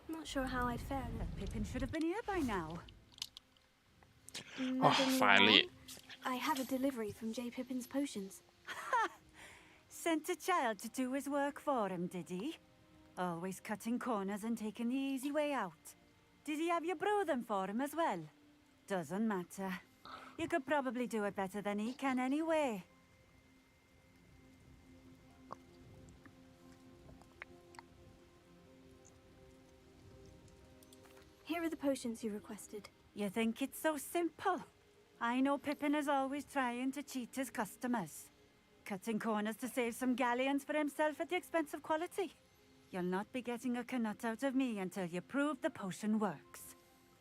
Not sure how I'd fare. That Pippin should have been here by now. Oh, finally. I have a delivery from J. Pippin's potions. Sent a child to do his work for him, did he? Always cutting corners and taking the easy way out. Did he have you brew them for him as well? Doesn't matter. You could probably do it better than he can anyway. Here are the potions you requested. You think it's so simple? I know Pippin is always trying to cheat his customers. Cutting corners to save some galleons for himself at the expense of quality. You'll not be getting a canut out of me until you prove the potion works.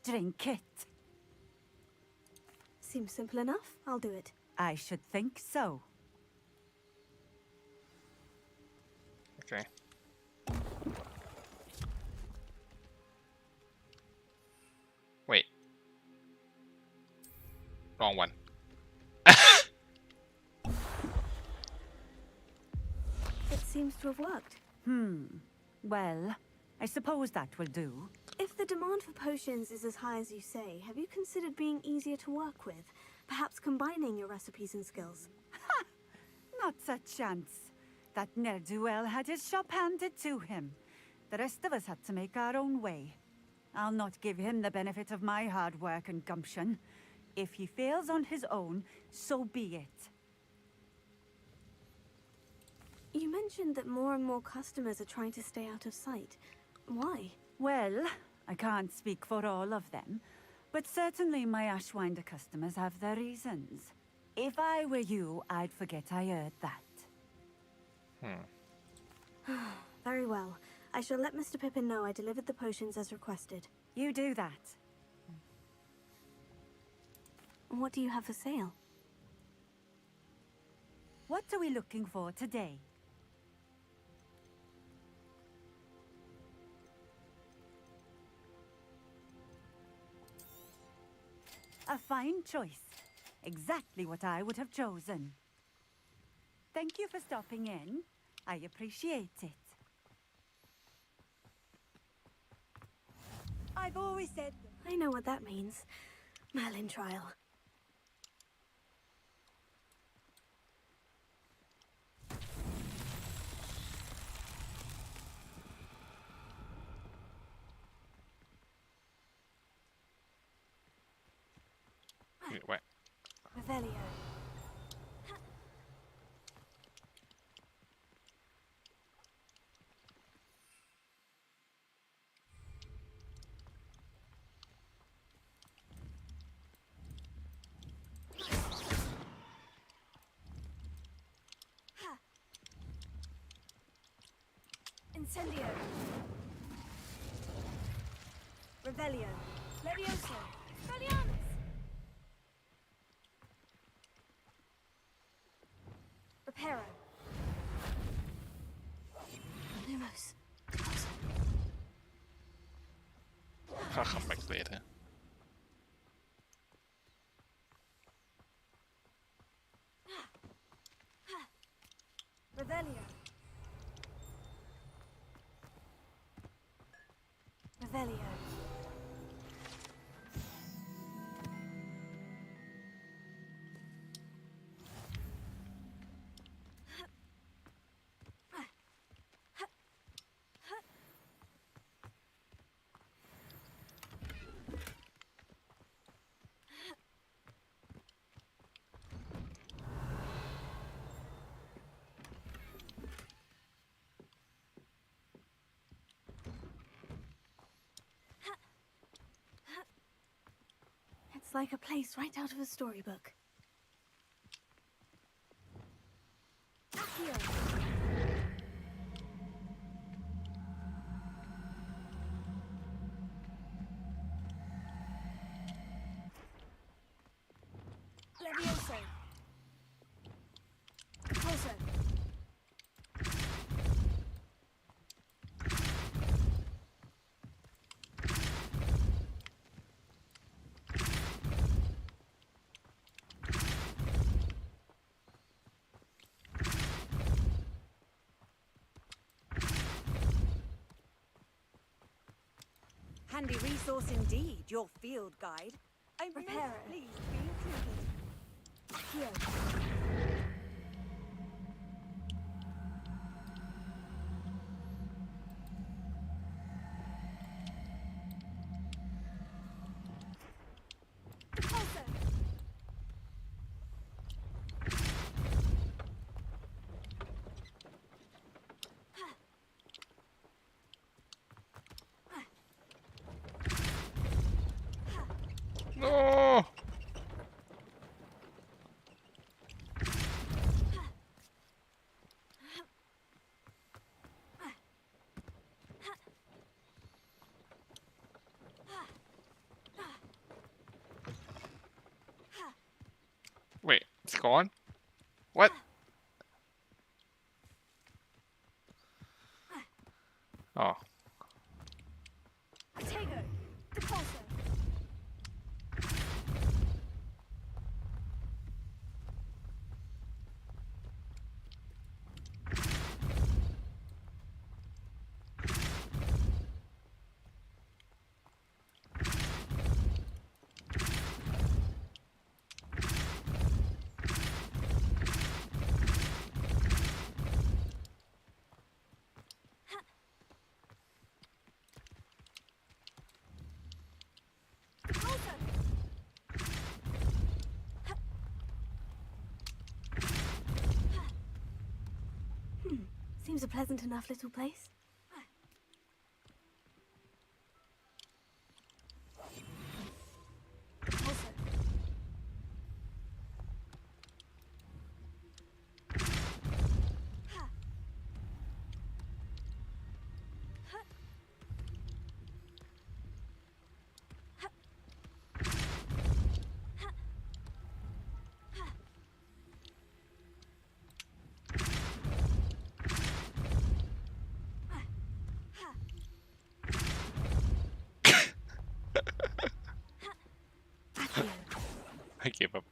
Drink it. Seems simple enough. I'll do it. I should think so. Okay. Wait. Wrong one. It seems to have worked. Well, I suppose that will do. If the demand for potions is as high as you say, have you considered being easier to work with? Perhaps combining your recipes and skills? Ha! Not a chance. That ne'er-do-well had his shop handed to him. The rest of us had to make our own way. I'll not give him the benefit of my hard work and gumption. If he fails on his own, so be it. You mentioned that more and more customers are trying to stay out of sight. Why? Well, I can't speak for all of them, but certainly my Ashwinder customers have their reasons. If I were you, I'd forget I heard that. Very well. I shall let Mr. Pippin know I delivered the potions as requested. You do that. What do you have for sale? What are we looking for today? A fine choice. Exactly what I would have chosen. Thank you for stopping in. I appreciate it. I've always said... I know what that means. Merlin trial. What? Revelio. Incendio. Revelio. Leviosa. Expelliarmus. Reparo. Lumos. I'll come back later. Revelio. Revelio. It's like a place right out of a storybook. Accio. Leviosa. Depulso. Handy resource indeed, your field guide. I'm most Reparo. pleased to be included. Accio. Depulso. No! Wait, it's gone? What? Oh. Tego. Depulso. Seems a pleasant enough little place. Also. I gave up.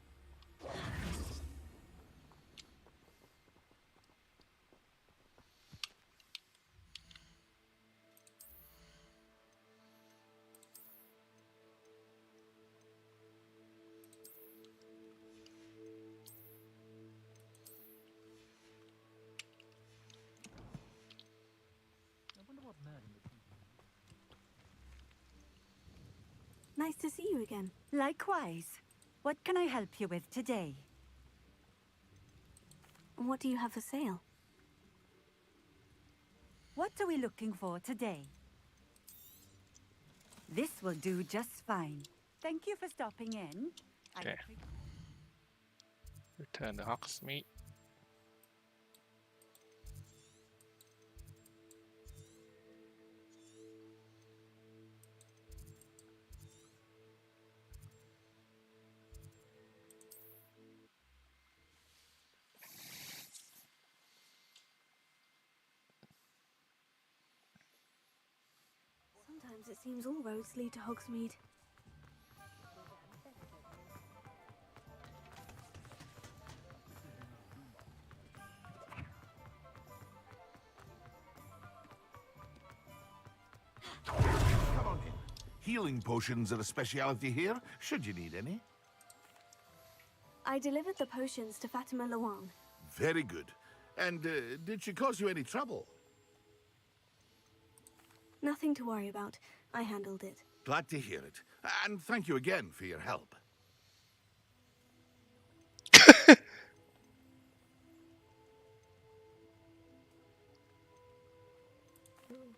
Nice to see you again. Likewise. What can I help you with today? What do you have for sale? What are we looking for today? This will do just fine. Thank you for stopping in. Okay. Return to Hogsmeade. Sometimes it seems all roads lead to Hogsmeade. Come on in. Healing potions are a speciality here, should you need any. I delivered the potions to Fatima Lawang. Very good. And did she cause you any trouble? Nothing to worry about. I handled it. Glad to hear it. And thank you again for your help.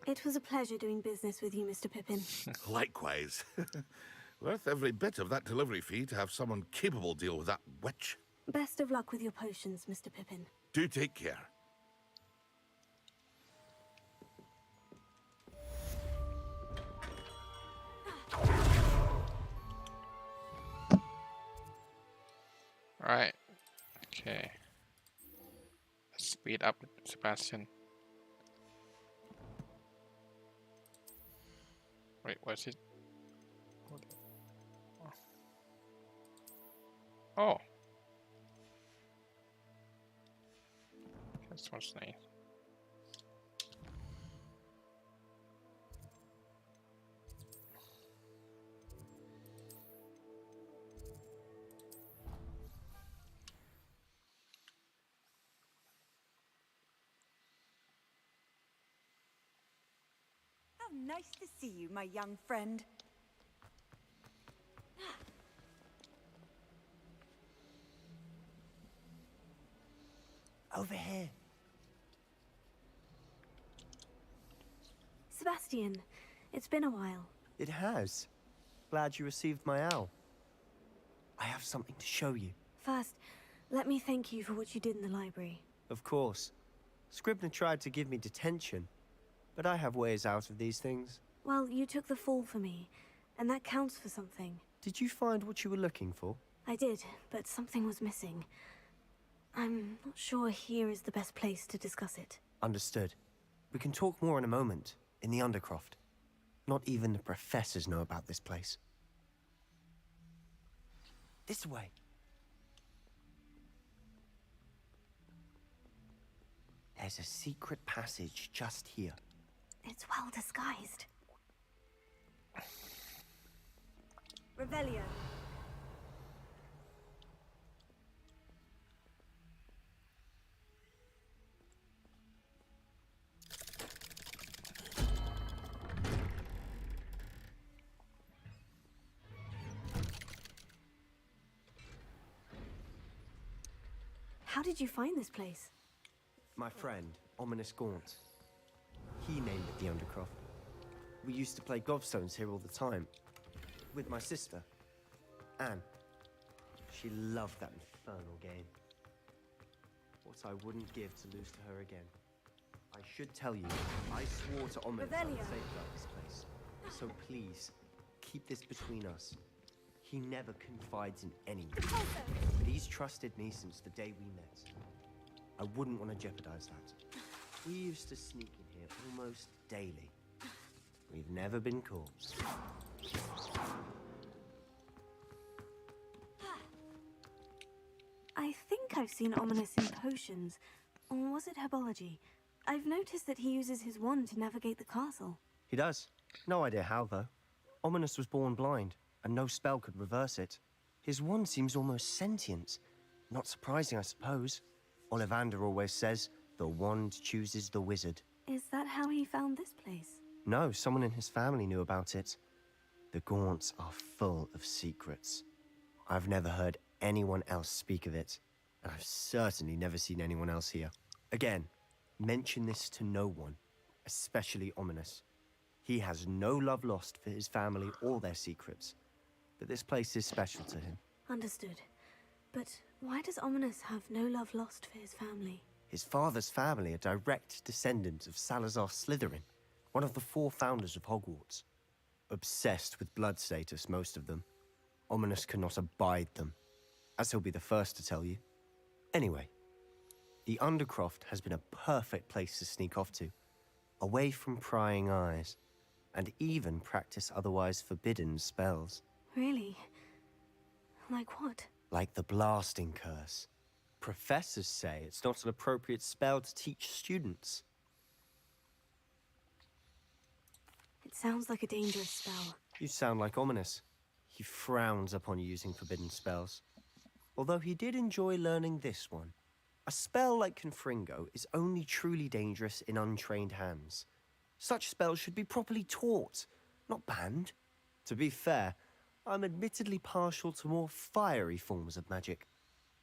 It was a pleasure doing business with you, Mr. Pippin. Likewise. Worth every bit of that delivery fee to have someone capable deal with that witch. Best of luck with your potions, Mr. Pippin. Do take care. Alright. Okay. Let's speed up Sebastian. Wait, what's it? Oh. That's what's nice. How nice to see you, my young friend. Over here. Sebastian, it's been a while. It has. Glad you received my owl. I have something to show you. First, let me thank you for what you did in the library. Of course. Scribner tried to give me detention, but I have ways out of these things. Well, you took the fall for me, and that counts for something. Did you find what you were looking for? I did, but something was missing. I'm not sure here is the best place to discuss it. Understood. We can talk more in a moment, in the Undercroft. Not even the professors know about this place. This way. There's a secret passage just here. It's well disguised. Revelio. How did you find this place? My friend, Ominis Gaunt. He named it the Undercroft. We used to play gobstones here all the time. With my sister, Anne. She loved that infernal game. What I wouldn't give to lose to her again. I should tell you, I swore to Ominis I would safeguard this place. So please, keep this between us. He never confides in anyone. But he's trusted me since the day we met. I wouldn't want to jeopardize that. We used to sneak in here almost daily. We've never been caught. I think I've seen Ominis in potions. Or was it herbology? I've noticed that he uses his wand to navigate the castle. He does. No idea how, though. Ominis was born blind, and no spell could reverse it. His wand seems almost sentient. Not surprising, I suppose. Ollivander always says, the wand chooses the wizard. Is that how he found this place? No, someone in his family knew about it. The Gaunts are full of secrets. I've never heard anyone else speak of it, and I've certainly never seen anyone else here. Again, mention this to no one, especially Ominis. He has no love lost for his family or their secrets, but this place is special to him. Understood. But why does Ominis have no love lost for his family? His father's family are direct descendants of Salazar Slytherin, one of the 4 founders of Hogwarts. Obsessed with blood status, most of them. Ominis cannot abide them, as he'll be the first to tell you. Anyway, the Undercroft has been a perfect place to sneak off to, away from prying eyes, and even practice otherwise forbidden spells. Really? Like what? Like the blasting curse. Professors say it's not an appropriate spell to teach students. It sounds like a dangerous spell. You sound like Ominis. He frowns upon using forbidden spells. Although he did enjoy learning this one. A spell like Confringo is only truly dangerous in untrained hands. Such spells should be properly taught, not banned. To be fair, I'm admittedly partial to more fiery forms of magic.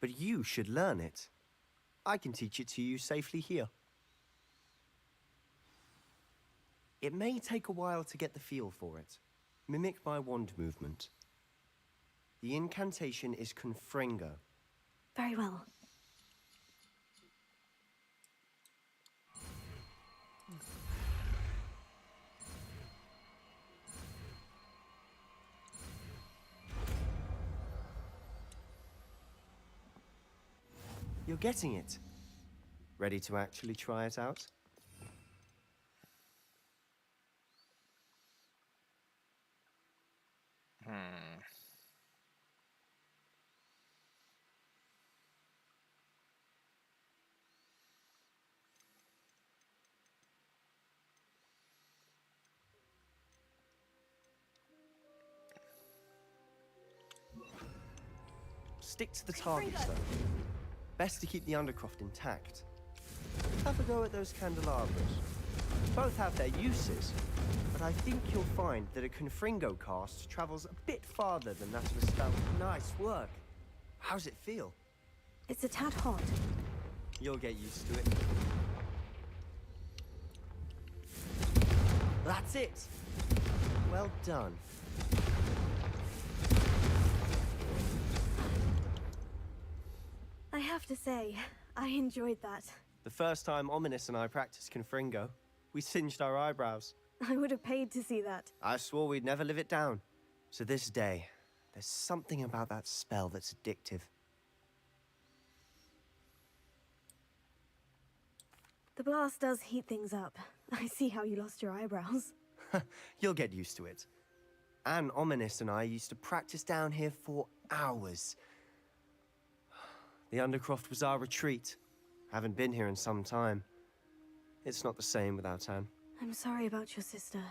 But you should learn it. I can teach it to you safely here. It may take a while to get the feel for it. Mimic my wand movement. The incantation is Confringo. Very well. You're getting it. Ready to actually try it out? Stick to the target, sir. Best to keep the Undercroft intact. Have a go at those candelabras. Both have their uses, but I think you'll find that a Confringo cast travels a bit farther than that of a spell. Nice work. How's it feel? It's a tad hot. You'll get used to it. That's it. Well done. I have to say, I enjoyed that. The first time Ominis and I practiced Confringo, we singed our eyebrows. I would have paid to see that. I swore we'd never live it down. To this day, there's something about that spell that's addictive. The blast does heat things up. I see how you lost your eyebrows. You'll get used to it. Anne Ominis and I used to practice down here for hours. The Undercroft was our retreat. Haven't been here in some time. It's not the same without Anne. I'm sorry about your sister.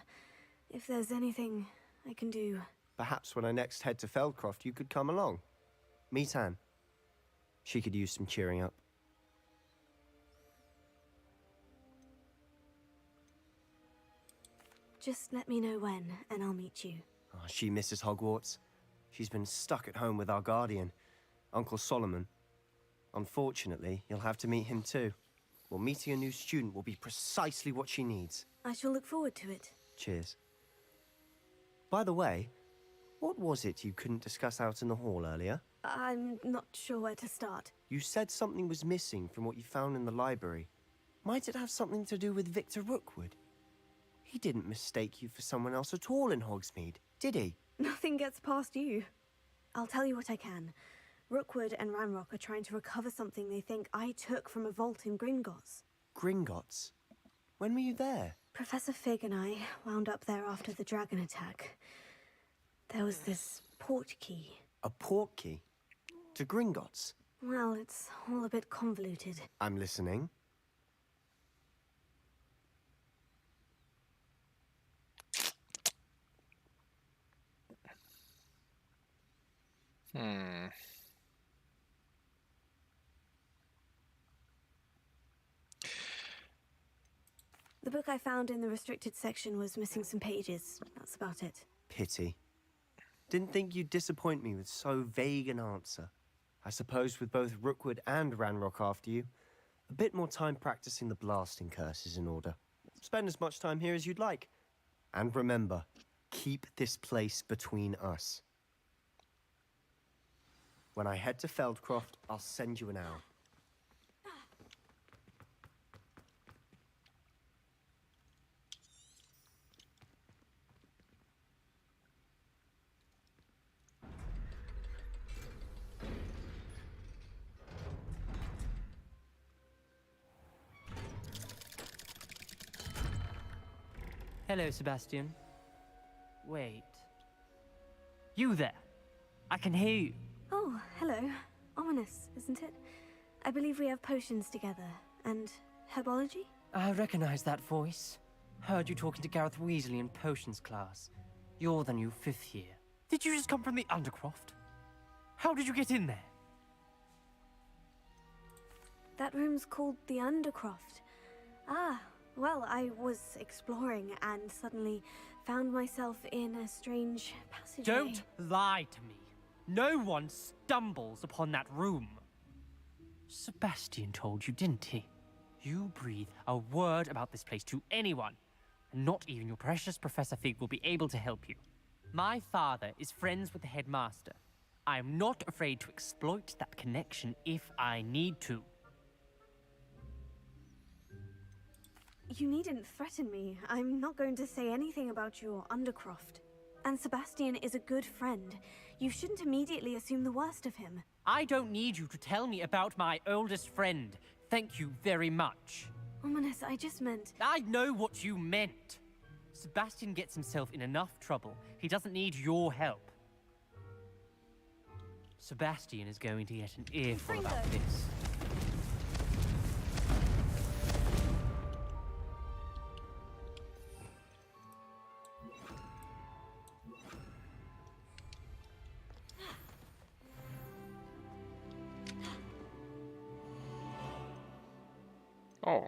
If there's anything I can do... Perhaps when I next head to Feldcroft, you could come along. Meet Anne. She could use some cheering up. Just let me know when, and I'll meet you. Oh, she misses Hogwarts. She's been stuck at home with our guardian, Uncle Solomon. Unfortunately, you'll have to meet him too. Well, meeting a new student will be precisely what she needs. I shall look forward to it. Cheers. By the way, what was it you couldn't discuss out in the hall earlier? I'm not sure where to start. You said something was missing from what you found in the library. Might it have something to do with Victor Rookwood? He didn't mistake you for someone else at all in Hogsmeade, did he? Nothing gets past you. I'll tell you what I can. Rookwood and Ranrock are trying to recover something they think I took from a vault in Gringotts. Gringotts? When were you there? Professor Fig and I wound up there after the dragon attack. There was this port key. A port key? To Gringotts? Well, it's all a bit convoluted. I'm listening. The book I found in the restricted section was missing some pages. That's about it. Pity. Didn't think you'd disappoint me with so vague an answer. I suppose with both Rookwood and Ranrock after you, a bit more time practicing the blasting curse is in order. Spend as much time here as you'd like. And remember, keep this place between us. When I head to Feldcroft, I'll send you an owl. Hello, Sebastian. Wait. You there! I can hear you. Oh, hello. Ominous, isn't it? I believe we have potions together. And herbology? I recognize that voice. Heard you talking to Gareth Weasley in potions class. You're the new 5th year. Did you just come from the Undercroft? How did you get in there? That room's called the Undercroft. Ah, well, I was exploring and suddenly found myself in a strange passageway. Don't lie to me. No one stumbles upon that room. Sebastian told you, didn't he? You breathe a word about this place to anyone, and not even your precious Professor Fig will be able to help you. My father is friends with the headmaster. I am not afraid to exploit that connection if I need to. You needn't threaten me. I'm not going to say anything about your Undercroft. And Sebastian is a good friend. You shouldn't immediately assume the worst of him. I don't need you to tell me about my oldest friend. Thank you very much. Ominous, I just meant... I know what you meant. Sebastian gets himself in enough trouble. He doesn't need your help. Sebastian is going to get an earful about this. Oh.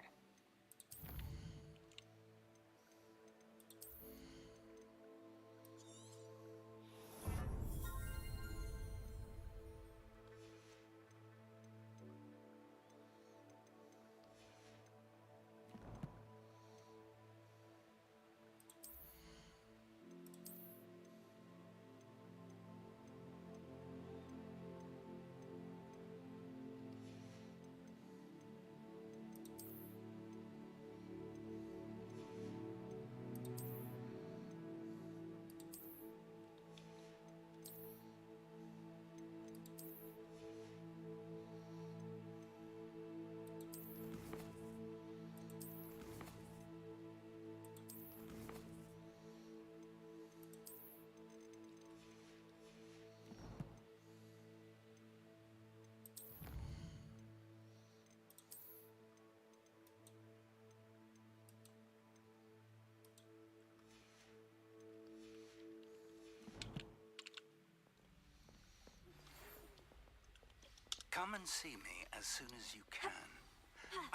Come and see me as soon as you can.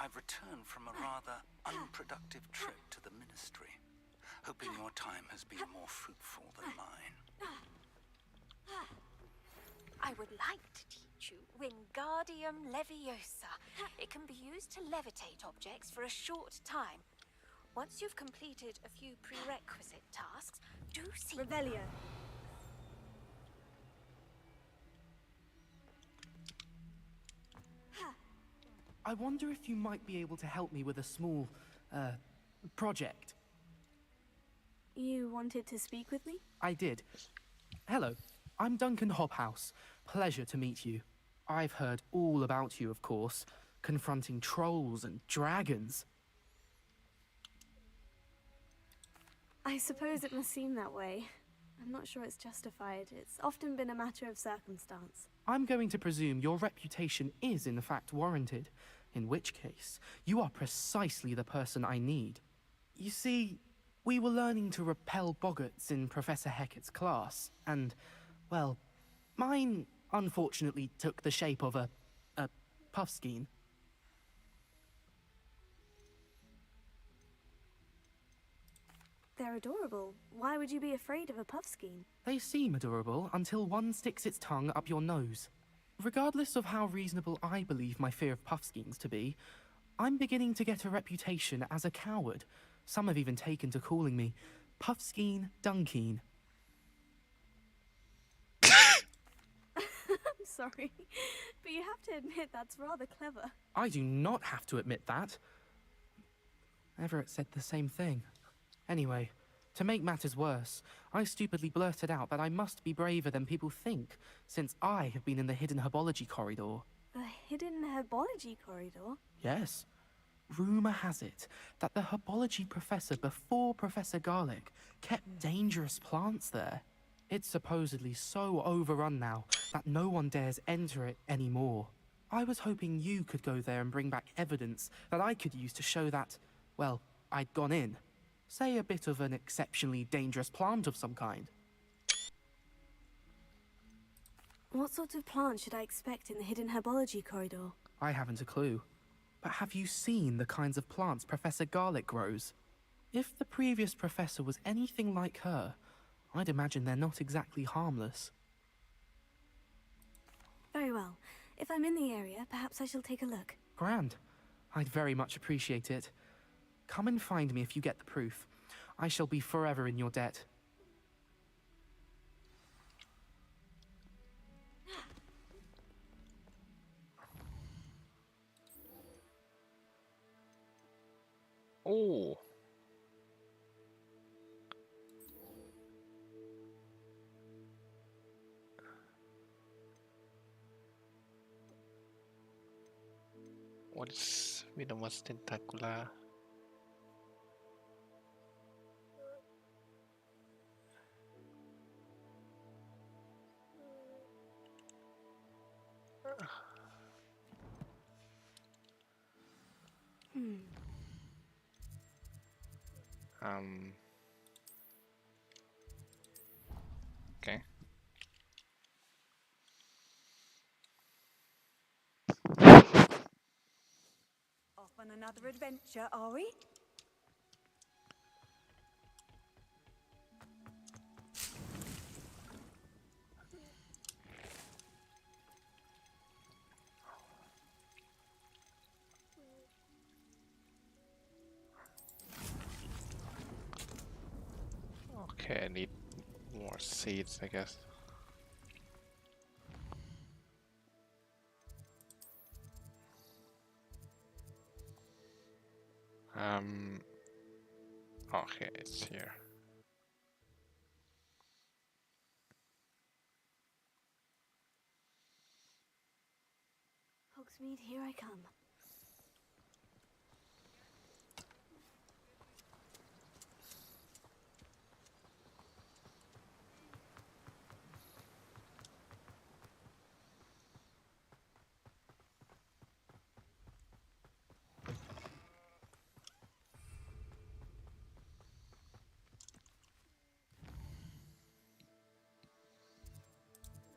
I've returned from a rather unproductive trip to the Ministry, hoping your time has been more fruitful than mine. I would like to teach you Wingardium Leviosa. It can be used to levitate objects for a short time. Once you've completed a few prerequisite tasks, do see... Revelio. I wonder if you might be able to help me with a small, project. You wanted to speak with me? I did. Hello, I'm Duncan Hobhouse. Pleasure to meet you. I've heard all about you, of course, confronting trolls and dragons. I suppose it must seem that way. I'm not sure it's justified. It's often been a matter of circumstance. I'm going to presume your reputation is in fact warranted, in which case, you are precisely the person I need. You see, we were learning to repel boggarts in Professor Hecat's class, and, well, mine unfortunately took the shape of a puffskein. There adorable. Why would you be afraid of a puffskein? They seem adorable until one sticks its tongue up your nose. Regardless of how reasonable I believe my fear of puffskeins to be, I'm beginning to get a reputation as a coward. Some have even taken to calling me Puffskeen Dunkeen. I'm sorry, but you have to admit that's rather clever. I do not have to admit that. Everett said the same thing. Anyway, to make matters worse, I stupidly blurted out that I must be braver than people think, since I have been in the hidden herbology corridor. The hidden herbology corridor? Yes. Rumour has it that the herbology professor before Professor Garlic kept dangerous plants there. It's supposedly so overrun now that no one dares enter it anymore. I was hoping you could go there and bring back evidence that I could use to show that, well, I'd gone in. Say a bit of an exceptionally dangerous plant of some kind. What sorts of plants should I expect in the hidden herbology corridor? I haven't a clue. But have you seen the kinds of plants Professor Garlic grows? If the previous professor was anything like her, I'd imagine they're not exactly harmless. Very well. If I'm in the area, perhaps I shall take a look. Grand. I'd very much appreciate it. Come and find me if you get the proof. I shall be forever in your debt. Oh. What is Venomous Tentacula? Okay. Off on another adventure, are we? Okay, I need more seeds, I guess. Okay, it's here. Hogsmeade, here I come.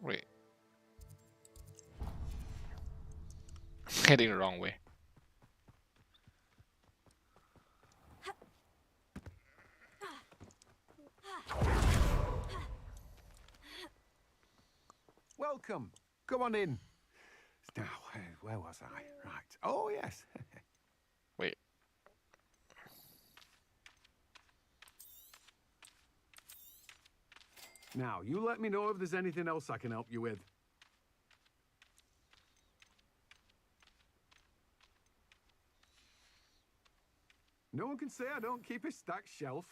Wait. Heading the wrong way. Welcome. Come on in. Now, where was I? Right. Oh, yes. Wait. Now, you let me know if there's anything else I can help you with. No one can say I don't keep a stacked shelf.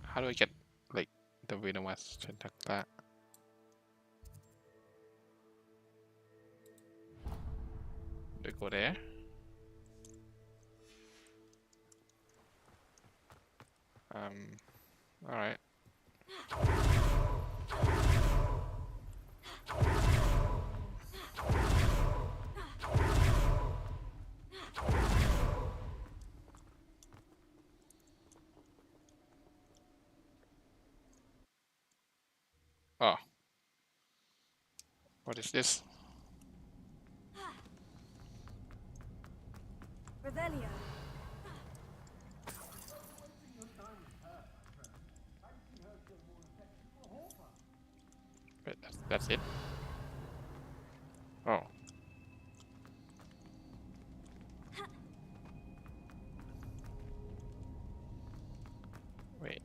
How do I get, like, the Venomous Tentacula? Do I go there? Alright. Oh. What is this? Revelio. Wait, that's it? Oh. Wait.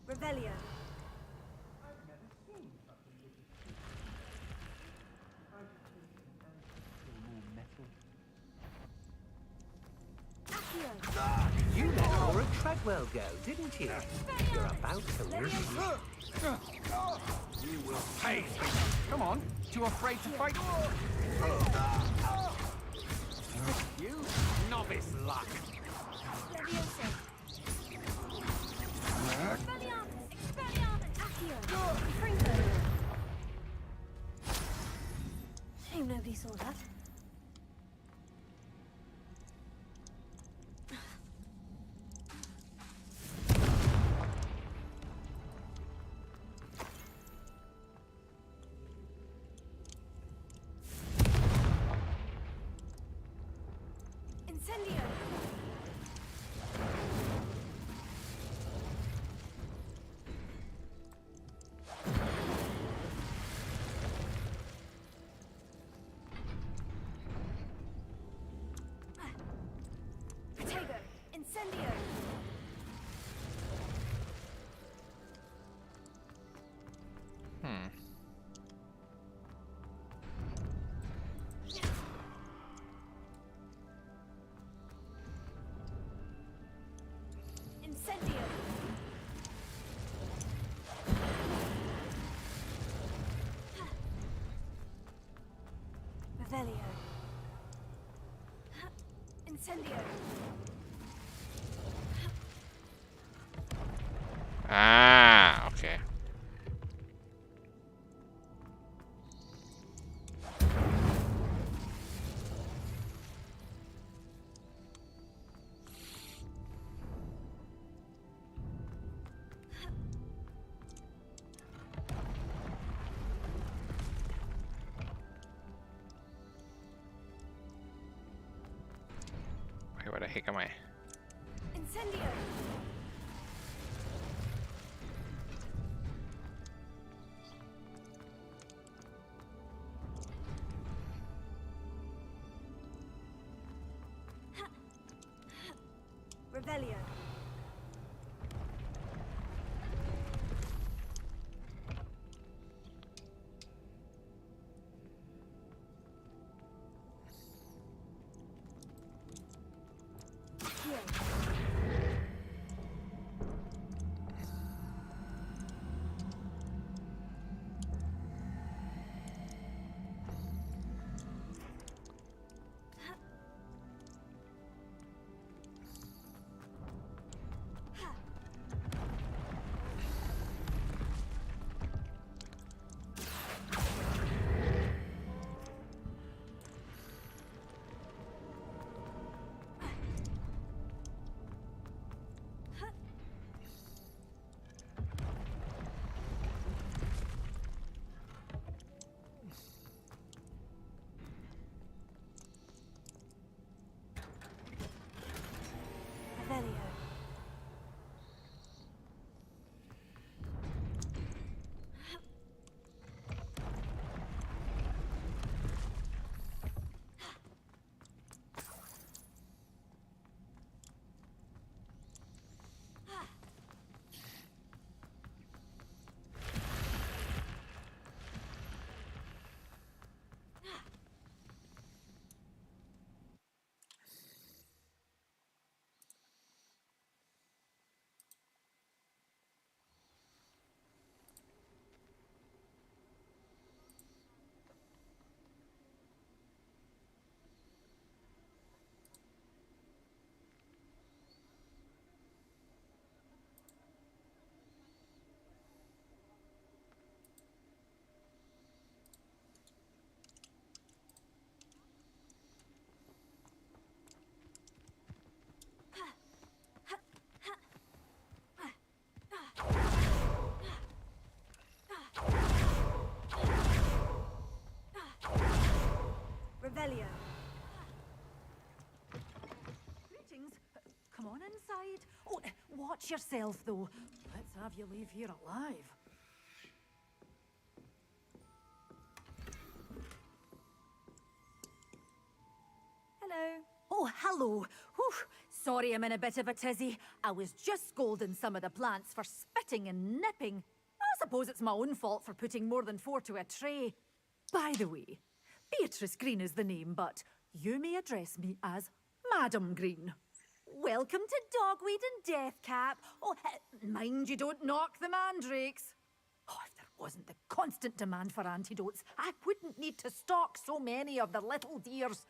Revelio. You let Laura Treadwell go, didn't you? You're about to lose. You will pay. Come on, too afraid to fight? You novice luck. Leviosa. Expelliarmus! Expelliarmus! Accio! Confringo! Shame nobody saw that. Incendio! Protego! Incendio! Incendio! Revelio. Incendio! Ah, okay. Wait, where the heck am I? Incendio! Revelio. Revelio. Greetings. Come on inside. Oh, watch yourself, though. Let's have you leave here alive. Hello. Oh, hello. Whew. Sorry I'm in a bit of a tizzy. I was just scolding some of the plants for spitting and nipping. I suppose it's my own fault for putting more than 4 to a tray. By the way, Beatrice Green is the name, but you may address me as Madam Green. Welcome to Dogweed and Deathcap. Oh, mind you don't knock the mandrakes. Oh, if there wasn't the constant demand for antidotes, I wouldn't need to stock so many of the little dears.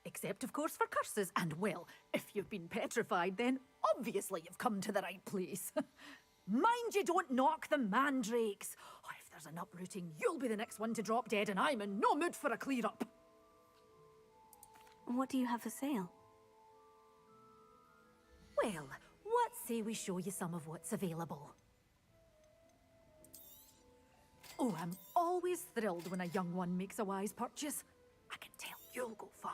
Except, of course, for curses. And, well, if you've been petrified, then obviously you've come to the right place. Mind you don't knock the mandrakes. Oh, if there's an uprooting, you'll be the next one to drop dead, and I'm in no mood for a clear-up. What do you have for sale? Well, what say we show you some of what's available? Oh, I'm always thrilled when a young one makes a wise purchase. I can tell you'll go far.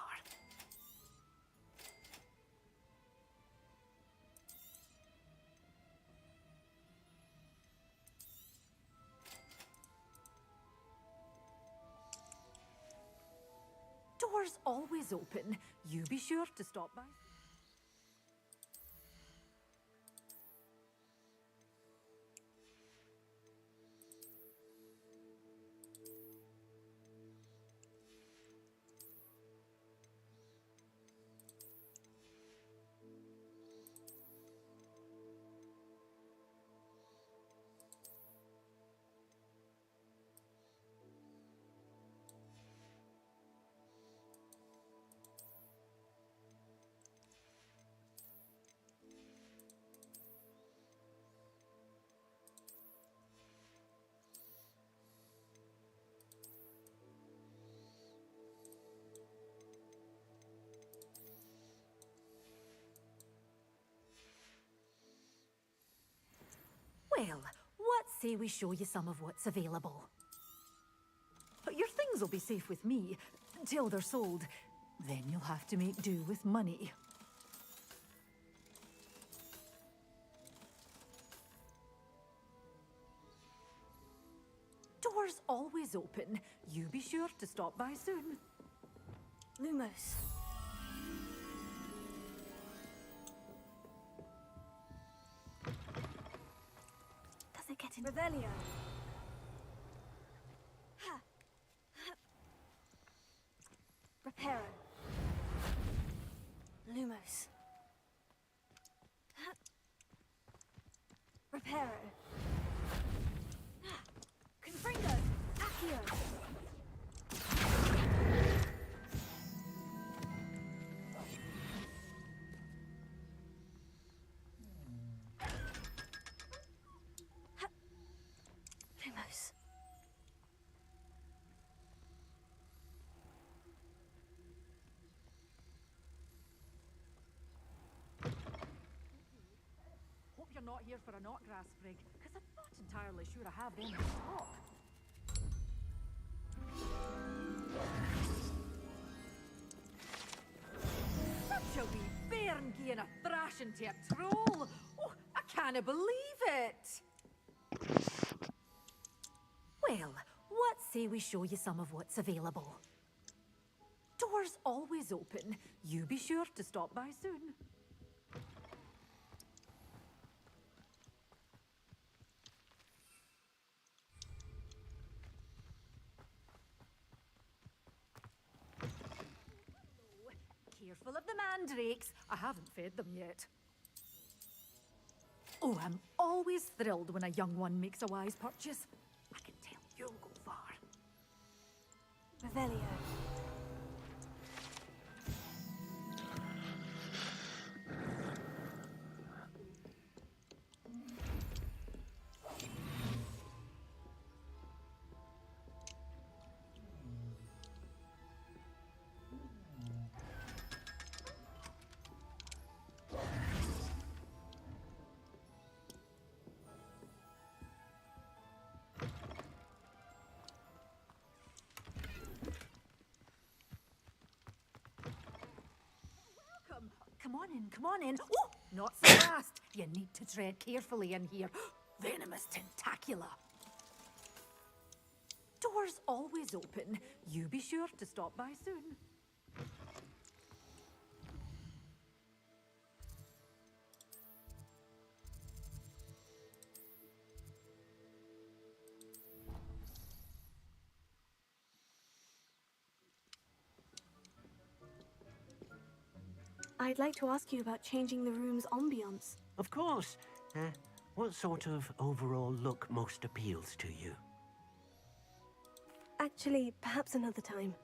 Doors always open. You be sure to stop by. Well, what say we show you some of what's available? But your things will be safe with me, till they're sold. Then you'll have to make do with money. Doors always open. You be sure to stop by soon. Lumos. Does it get in? Revelio. Reparo. Lumos. Reparo. Confringo. Accio. Lumos. Hope you're not here for a knotgrass sprig, because I'm not entirely sure I have them in stock. Such a wee bairn gieing a thrashing to a troll! Oh, I can't believe it! Well, what say we show you some of what's available? Doors always open. You be sure to stop by soon. Careful of the mandrakes. I haven't fed them yet. Oh, I'm always thrilled when a young one makes a wise purchase. I can tell you'll go far. Revelio. Come on in, come on in. Oh, not so fast. You need to tread carefully in here. Venomous tentacula. Doors always open. You be sure to stop by soon. I'd like to ask you about changing the room's ambiance. Of course. What sort of overall look most appeals to you? Actually, perhaps another time.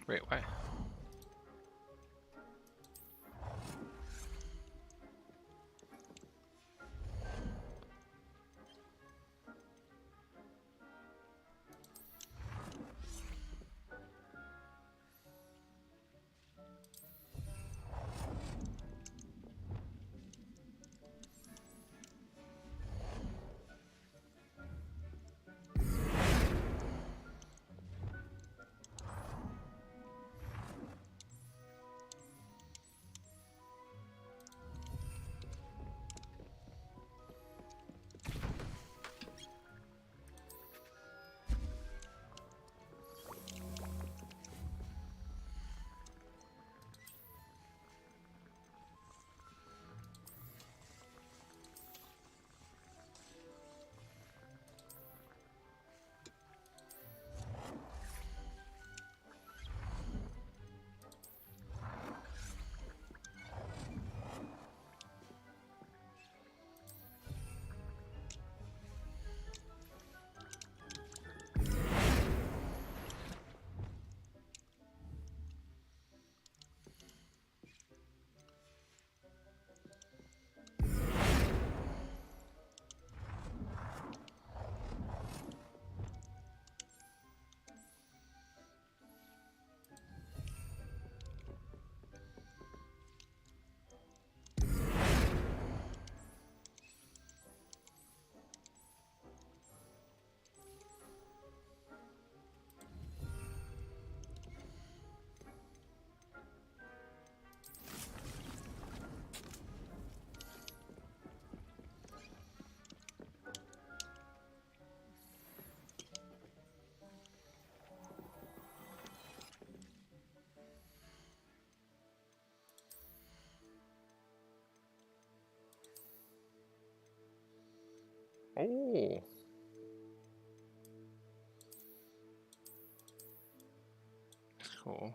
Wait, why? Oh. That's cool.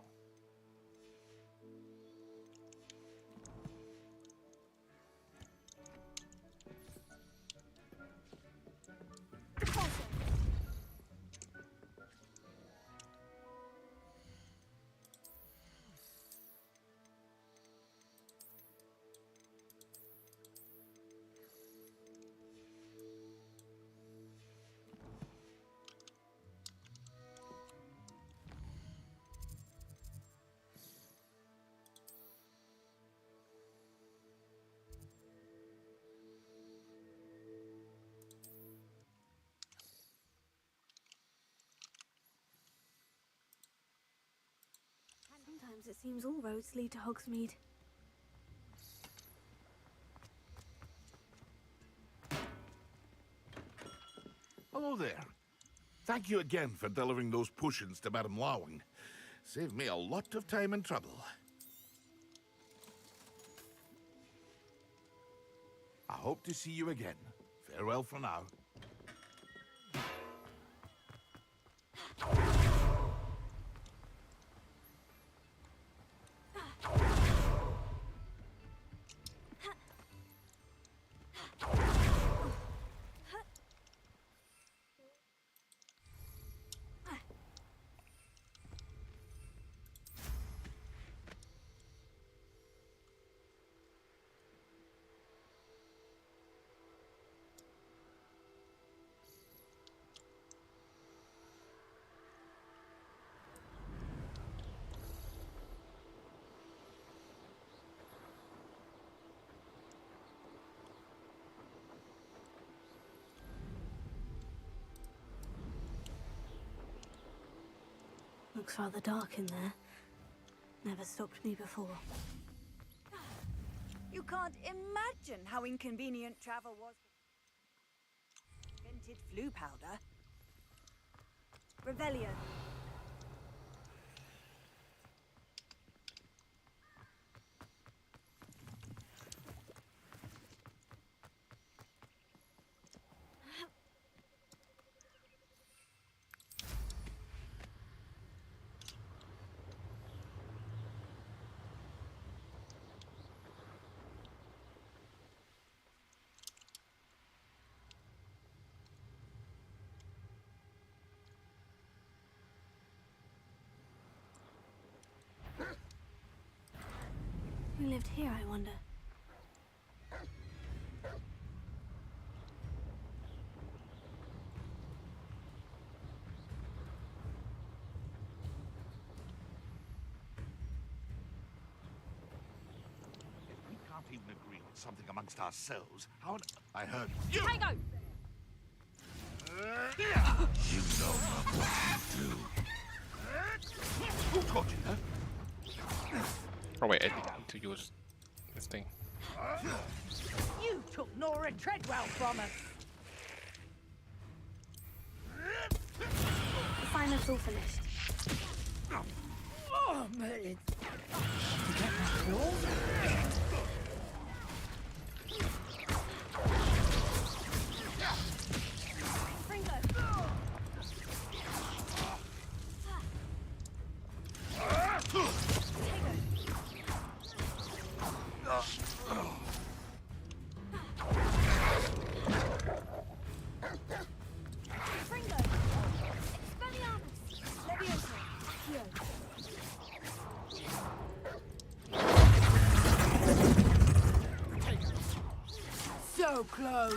Sometimes it seems all roads lead to Hogsmeade. Hello there. Thank you again for delivering those potions to Madame Lawing. Saved me a lot of time and trouble. I hope to see you again. Farewell for now. Looks rather dark in there. Never stopped me before. You can't imagine how inconvenient travel was. Invented Floo powder. Revelio. Who lived here, I wonder? We can't even agree on something amongst ourselves. How on... I heard you... Tango! You know what to do. Who taught you that? Oh wait, I need to use this thing. You took Nora Treadwell from us. The final's all finished. Oh, Merlin. So close.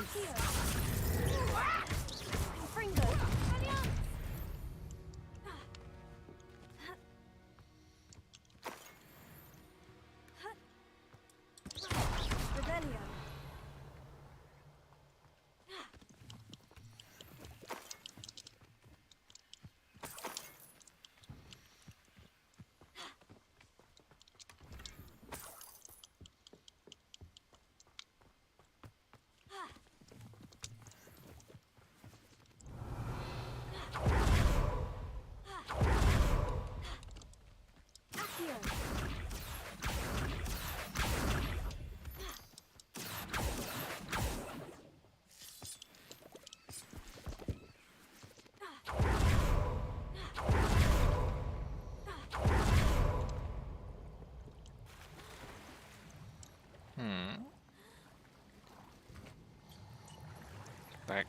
Confringo. Revelio. Back.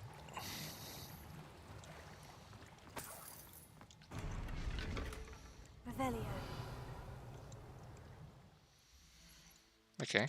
Revelio. Okay.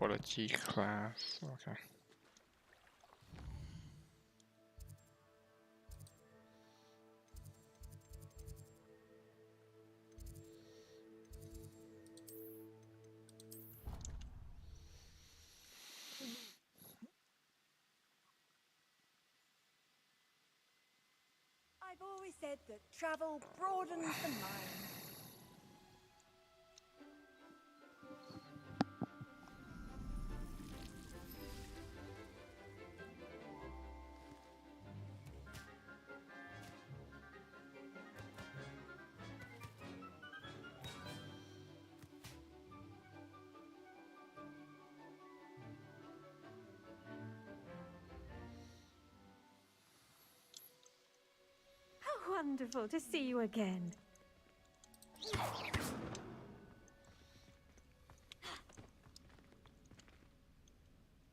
Anthropology class. Okay. I've always said that travel broadens the mind. How wonderful to see you again.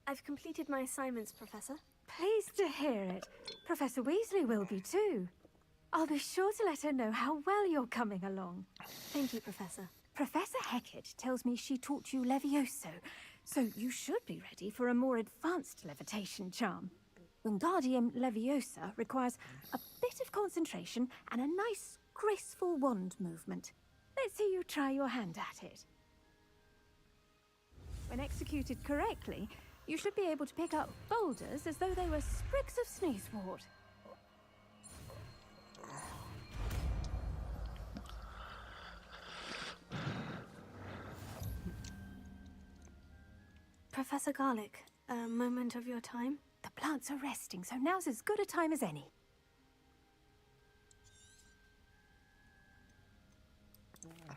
I've completed my assignments, Professor. Pleased to hear it. Professor Weasley will be too. I'll be sure to let her know how well you're coming along. Thank you, Professor. Professor Hecat tells me she taught you Levioso, so you should be ready for a more advanced levitation charm. Wingardium Leviosa requires a bit of concentration and a nice, graceful wand movement. Let's see you try your hand at it. When executed correctly, you should be able to pick up boulders as though they were sprigs of sneezewort. Professor Garlick, a moment of your time? The plants are resting, so now's as good a time as any.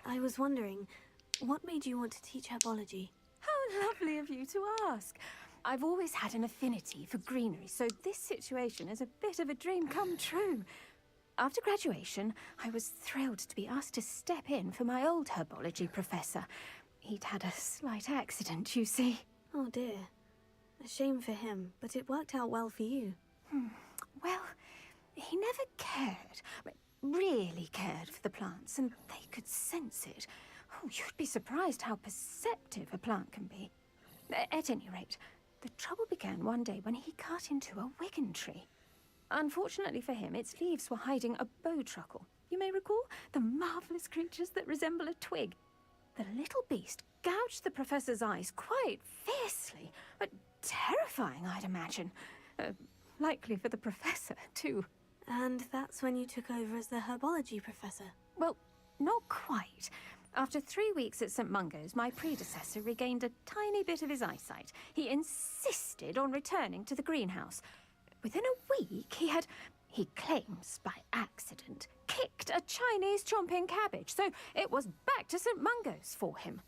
I was wondering, what made you want to teach herbology? How lovely of you to ask. I've always had an affinity for greenery, so this situation is a bit of a dream come true. After graduation, I was thrilled to be asked to step in for my old herbology professor. He'd had a slight accident, you see. Oh dear. A shame for him, but it worked out well for you. Well, he never cared, really cared for the plants, and they could sense it. Oh, you'd be surprised how perceptive a plant can be. At any rate, the trouble began one day when he cut into a wigan tree. Unfortunately for him, its leaves were hiding a bowtruckle. You may recall the marvellous creatures that resemble a twig. The little beast gouged the professor's eyes quite fiercely, but terrifying, I'd imagine. Likely for the professor, too. And that's when you took over as the herbology professor? Well, not quite. After 3 weeks at St. Mungo's, my predecessor regained a tiny bit of his eyesight. He insisted on returning to the greenhouse. Within a week, he claims by accident, kicked a Chinese chomping cabbage, so it was back to St. Mungo's for him.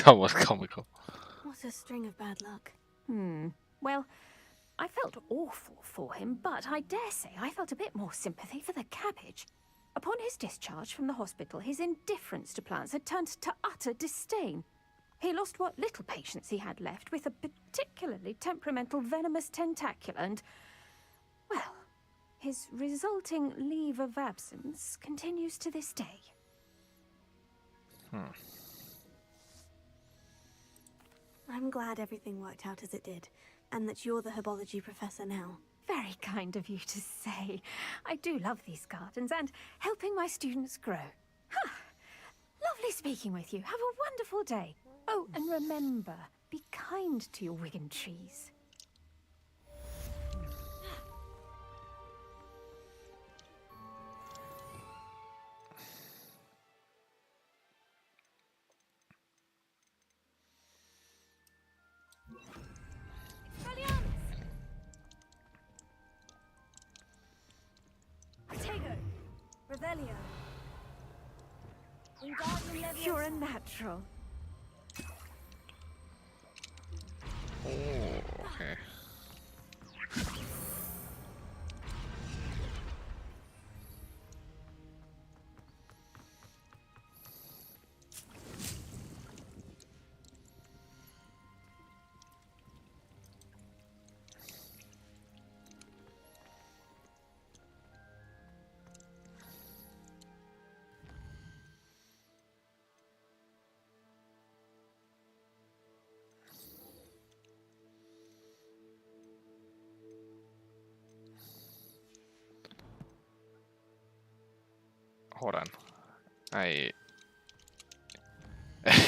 That was comical. What a string of bad luck. Well, I felt awful for him, but I dare say I felt a bit more sympathy for the cabbage. Upon his discharge from the hospital, his indifference to plants had turned to utter disdain. He lost what little patience he had left with a particularly temperamental venomous tentacula and, well, his resulting leave of absence continues to this day. I'm glad everything worked out as it did, and that you're the herbology professor now. Very kind of you to say. I do love these gardens and helping my students grow. Lovely speaking with you. Have a wonderful day. Oh, and remember, be kind to your wigan trees. Revelio. You're a natural. Oh, okay. Hold on. I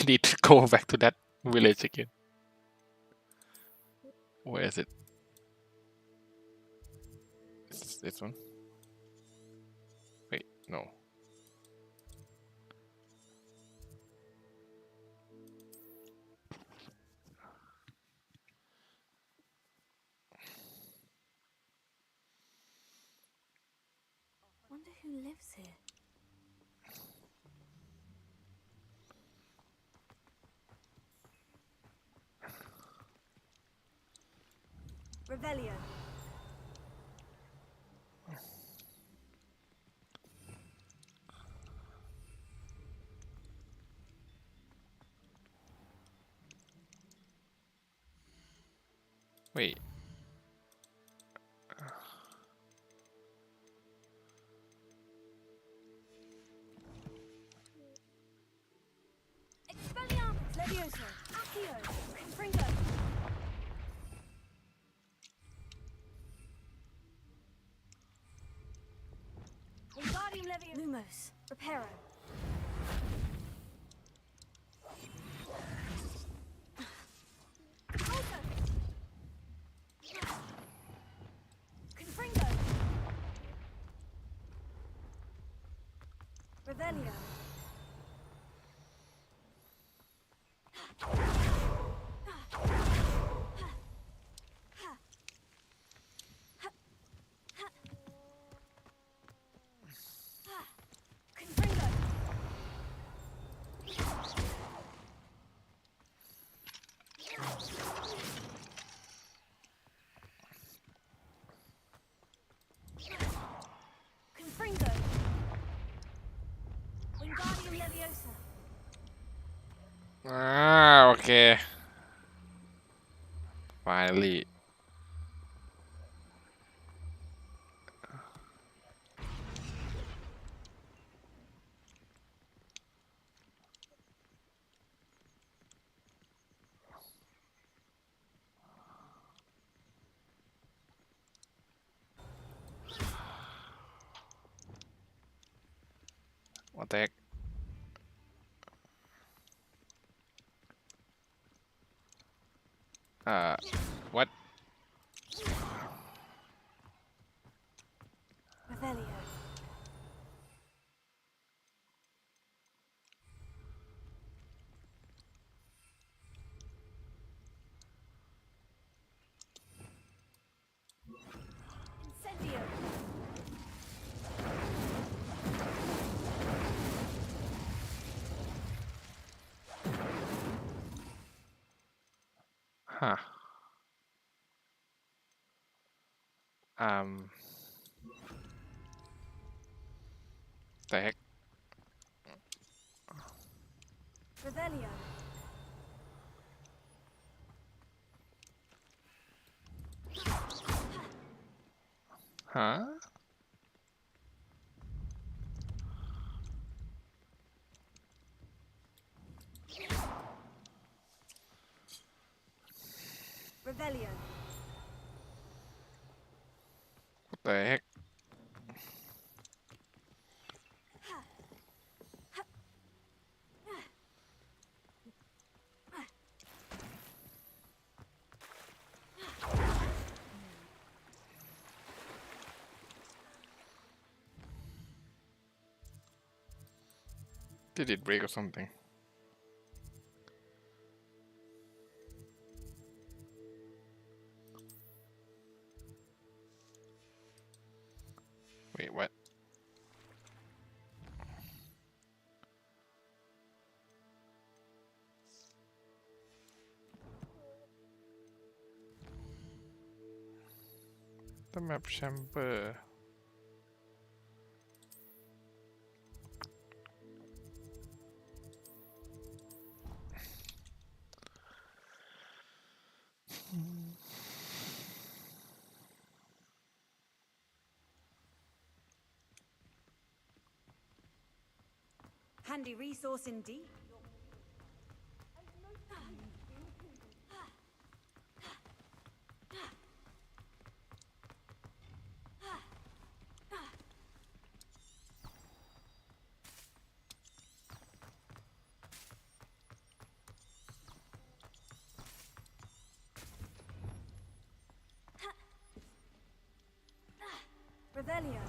need to go back to that village again. Where is it? Is this one? Wait, no. Wonder who lives here. Revelio. Wait. Expelliarmus, Leviosa, Accio, Confringo. Wingardium Leviosa. Lumos, Reparo. Confringo. Revelio. Confringo. Wingardium Leviosa. Ah, okay. Finally. What the heck? What? Revelio. Incendio. Huh. The heck? Revelio. Huh? Revelio. What the heck? Did it break or something? Wait, what? The map chamber. Handy resource indeed. Revelio.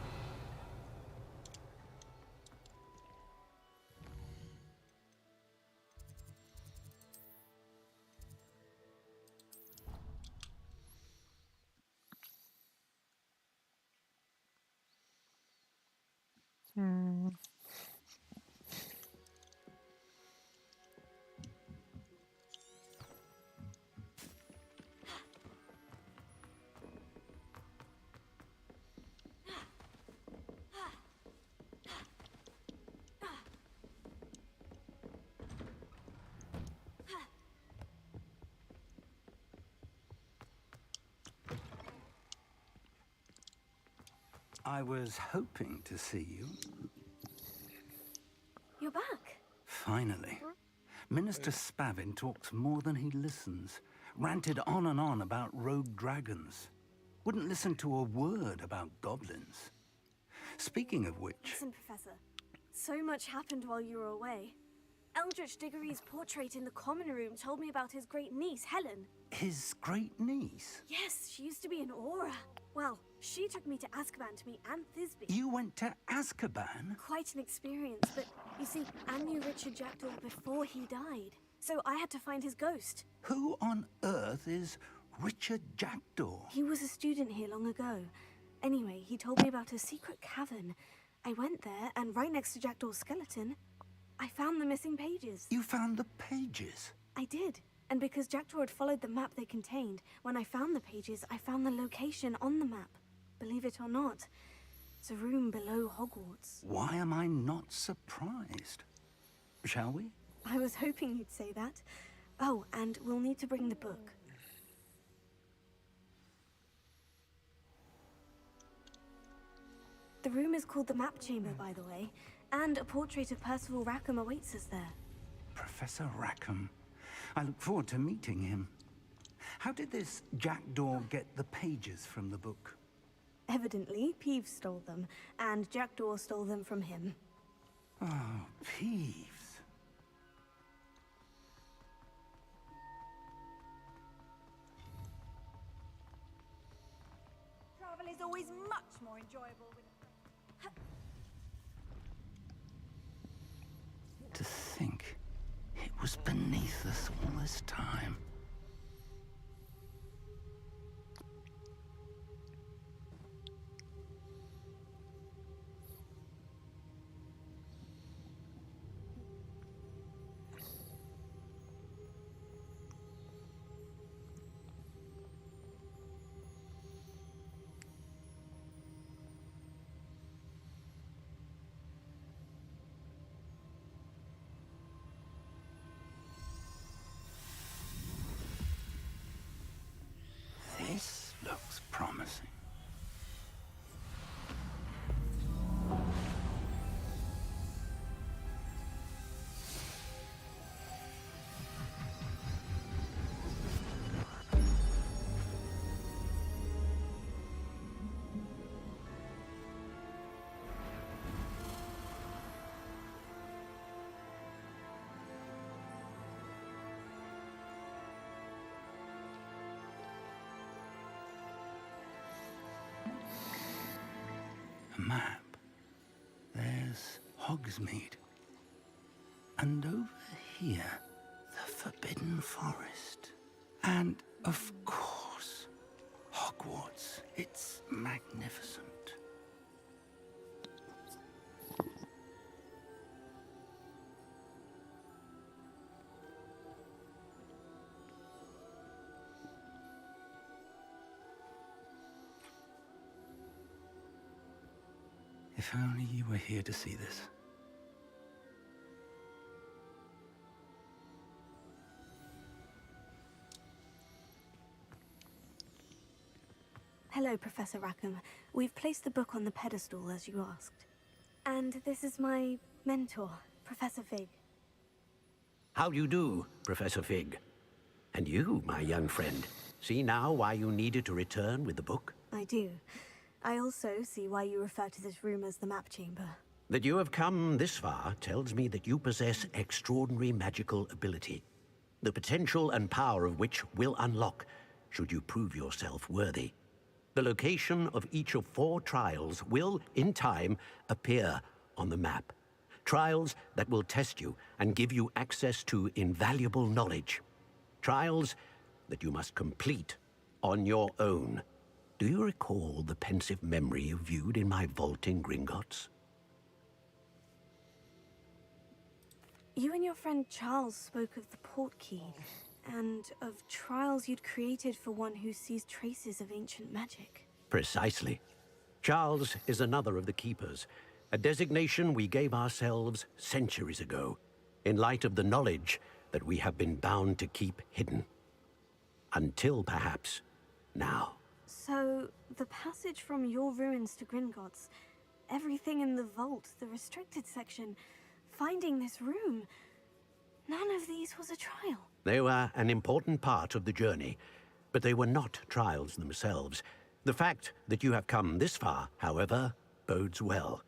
I was hoping to see you. You're back. Finally. Minister Spavin talks more than he listens. Ranted on and on about rogue dragons. Wouldn't listen to a word about goblins. Speaking of which... Listen, Professor. So much happened while you were away. Eldritch Diggory's portrait in the common room told me about his great niece, Helen. His great niece? Yes, she used to be an Aura. Well, she took me to Azkaban to meet Aunt Thisbe. You went to Azkaban? Quite an experience, but you see, Anne knew Richard Jackdaw before he died. So I had to find his ghost. Who on earth is Richard Jackdaw? He was a student here long ago. Anyway, he told me about a secret cavern. I went there, and right next to Jackdaw's skeleton, I found the missing pages. You found the pages? I did. And because Jackdaw had followed the map they contained, when I found the pages, I found the location on the map. Believe it or not, it's a room below Hogwarts. Why am I not surprised? Shall we? I was hoping you'd say that. Oh, and we'll need to bring the book. The room is called the Map Chamber, by the way, and a portrait of Percival Rackham awaits us there. Professor Rackham. I look forward to meeting him. How did this Jackdaw get the pages from the book? Evidently, Peeves stole them, and Jackdaw stole them from him. Oh, Peeves. Travel is always much more enjoyable with a friend. To think it was beneath us all this time. This looks promising. Map. There's Hogsmeade. And over here, the Forbidden Forest. And, of course, Hogwarts. It's magnificent. If only you were here to see this. Hello, Professor Rackham. We've placed the book on the pedestal, as you asked. And this is my mentor, Professor Fig. How do you do, Professor Fig? And you, my young friend, see now why you needed to return with the book? I do. I also see why you refer to this room as the Map Chamber. That you have come this far tells me that you possess extraordinary magical ability, the potential and power of which will unlock should you prove yourself worthy. The location of each of 4 trials will, in time, appear on the map. Trials that will test you and give you access to invaluable knowledge. Trials that you must complete on your own. Do you recall the pensive memory you viewed in my vault in Gringotts? You and your friend Charles spoke of the portkey, and of trials you'd created for one who sees traces of ancient magic. Precisely. Charles is another of the Keepers, a designation we gave ourselves centuries ago, in light of the knowledge that we have been bound to keep hidden. Until, perhaps, now. So, the passage from your ruins to Gringotts, everything in the vault, the restricted section, finding this room, none of these was a trial. They were an important part of the journey, but they were not trials themselves. The fact that you have come this far, however, bodes well.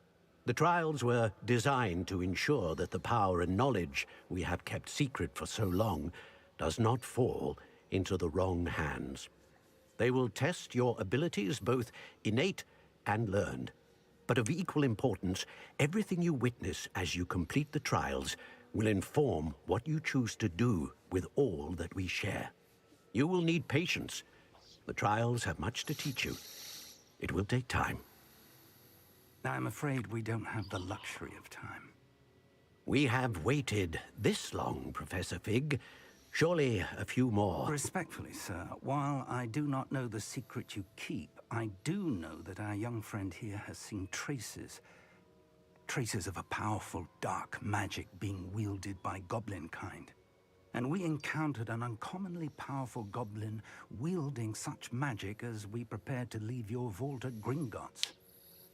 The trials were designed to ensure that the power and knowledge we have kept secret for so long does not fall into the wrong hands. They will test your abilities, both innate and learned. But of equal importance, everything you witness as you complete the trials will inform what you choose to do with all that we share. You will need patience. The trials have much to teach you. It will take time. I'm afraid we don't have the luxury of time. We have waited this long, Professor Fig. Surely a few more. Respectfully, sir, while I do not know the secret you keep, I do know that our young friend here has seen traces of a powerful dark magic being wielded by goblin kind. And we encountered an uncommonly powerful goblin wielding such magic as we prepared to leave your vault at Gringotts.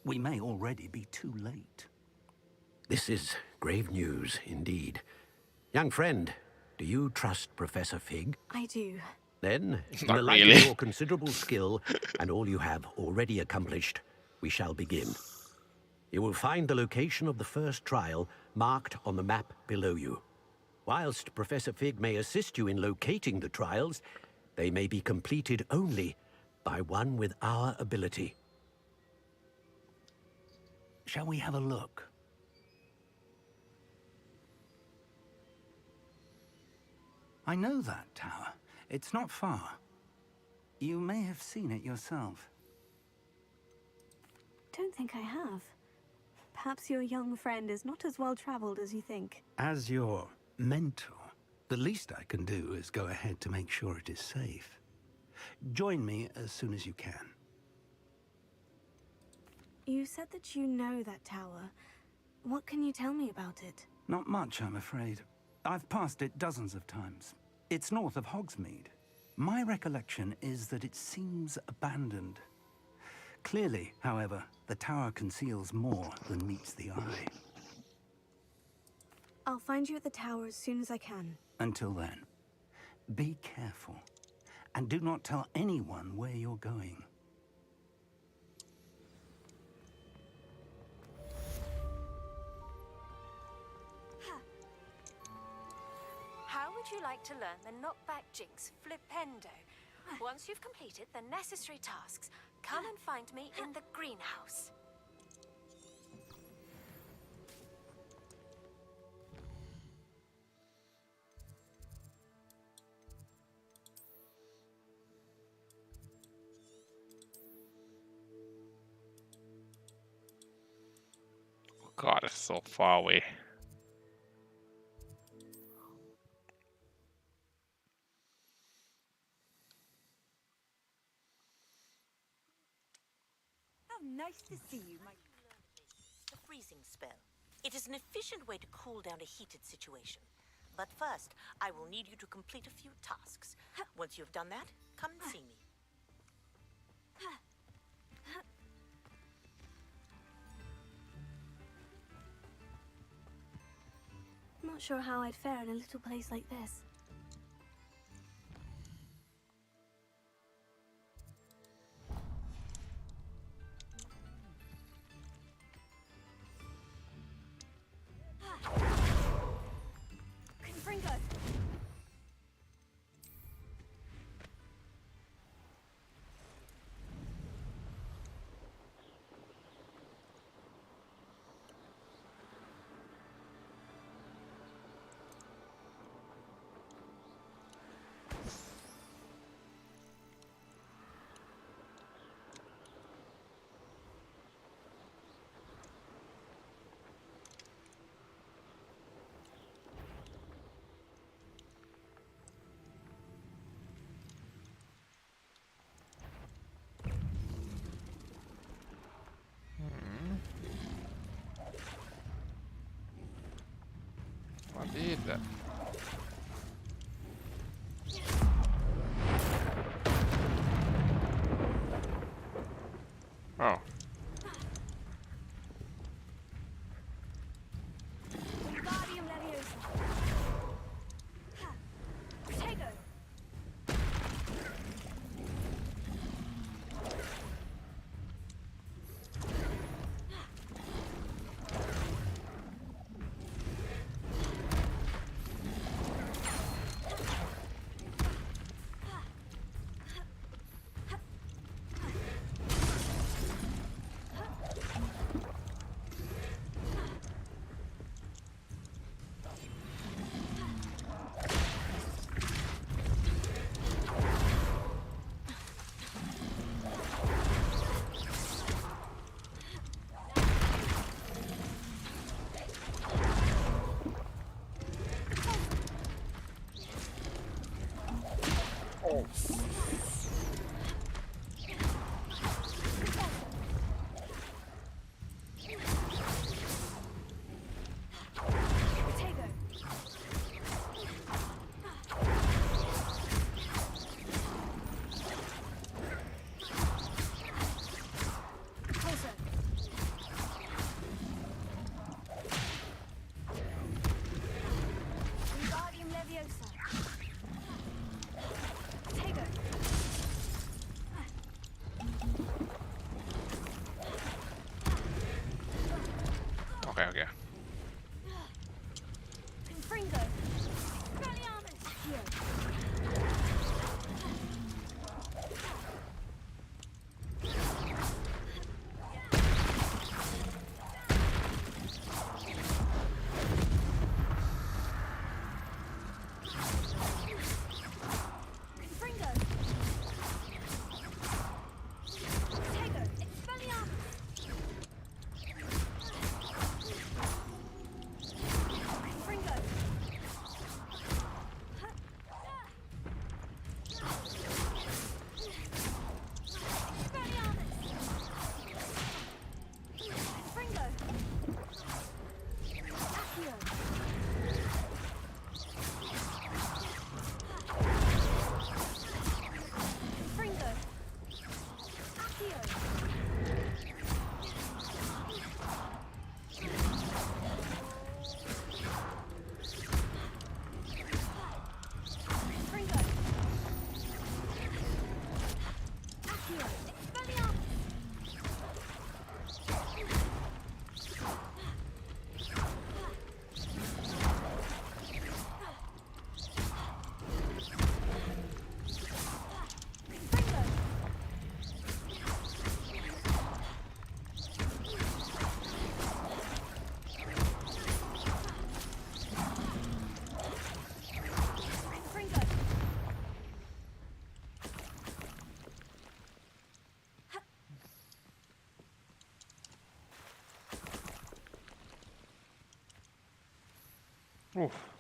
We may already be too late. This is grave news, indeed. Young friend, do you trust Professor Fig? I do. Then, in Not the light really. of your considerable skill and all you have already accomplished, we shall begin. You will find the location of the first trial marked on the map below you. Whilst Professor Fig may assist you in locating the trials, they may be completed only by one with our ability. Shall we have a look? I know that tower. It's not far. You may have seen it yourself. Don't think I have. Perhaps your young friend is not as well traveled as you think. As your mentor, the least I can do is go ahead to make sure it is safe. Join me as soon as you can. You said that you know that tower. What can you tell me about it? Not much, I'm afraid. I've passed it dozens of times. It's north of Hogsmeade. My recollection is that it seems abandoned. Clearly, however, the tower conceals more than meets the eye. I'll find you at the tower as soon as I can. Until then, be careful, and do not tell anyone where you're going. How would you like to learn the knockback jinx flipendo? Once you've completed the necessary tasks, come and find me in the greenhouse. God, it's so far away. How nice to see you, my... The freezing spell. It is an efficient way to cool down a heated situation. But first, I will need you to complete a few tasks. Once you've done that, come and see me. I'm not sure how I'd fare in a little place like this. Confringo! What is that? Oh. Wingardium Leviosa. Protego. Okay. Confringo. Expelliarmus. Accio. Confringo. Protego. Expelliarmus. Confringo. Oof.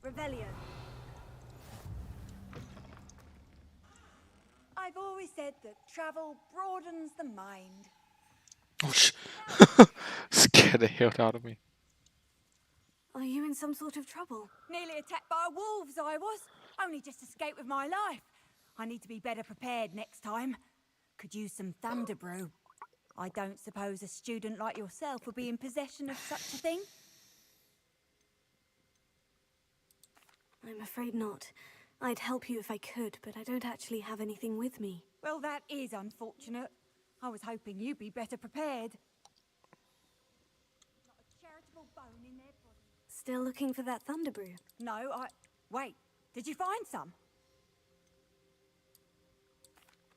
Revelio. I've always said that travel broadens the mind. Oh, scared the hell out of me. Are you in some sort of trouble? Nearly attacked by wolves, I was. Only just escaped with my life. I need to be better prepared next time. Could use some thunder brew. I don't suppose a student like yourself would be in possession of such a thing? I'm afraid not. I'd help you if I could, but I don't actually have anything with me. Well, that is unfortunate. I was hoping you'd be better prepared. Not a charitable bone in their body. Still looking for that thunder brew? No, Wait, did you find some?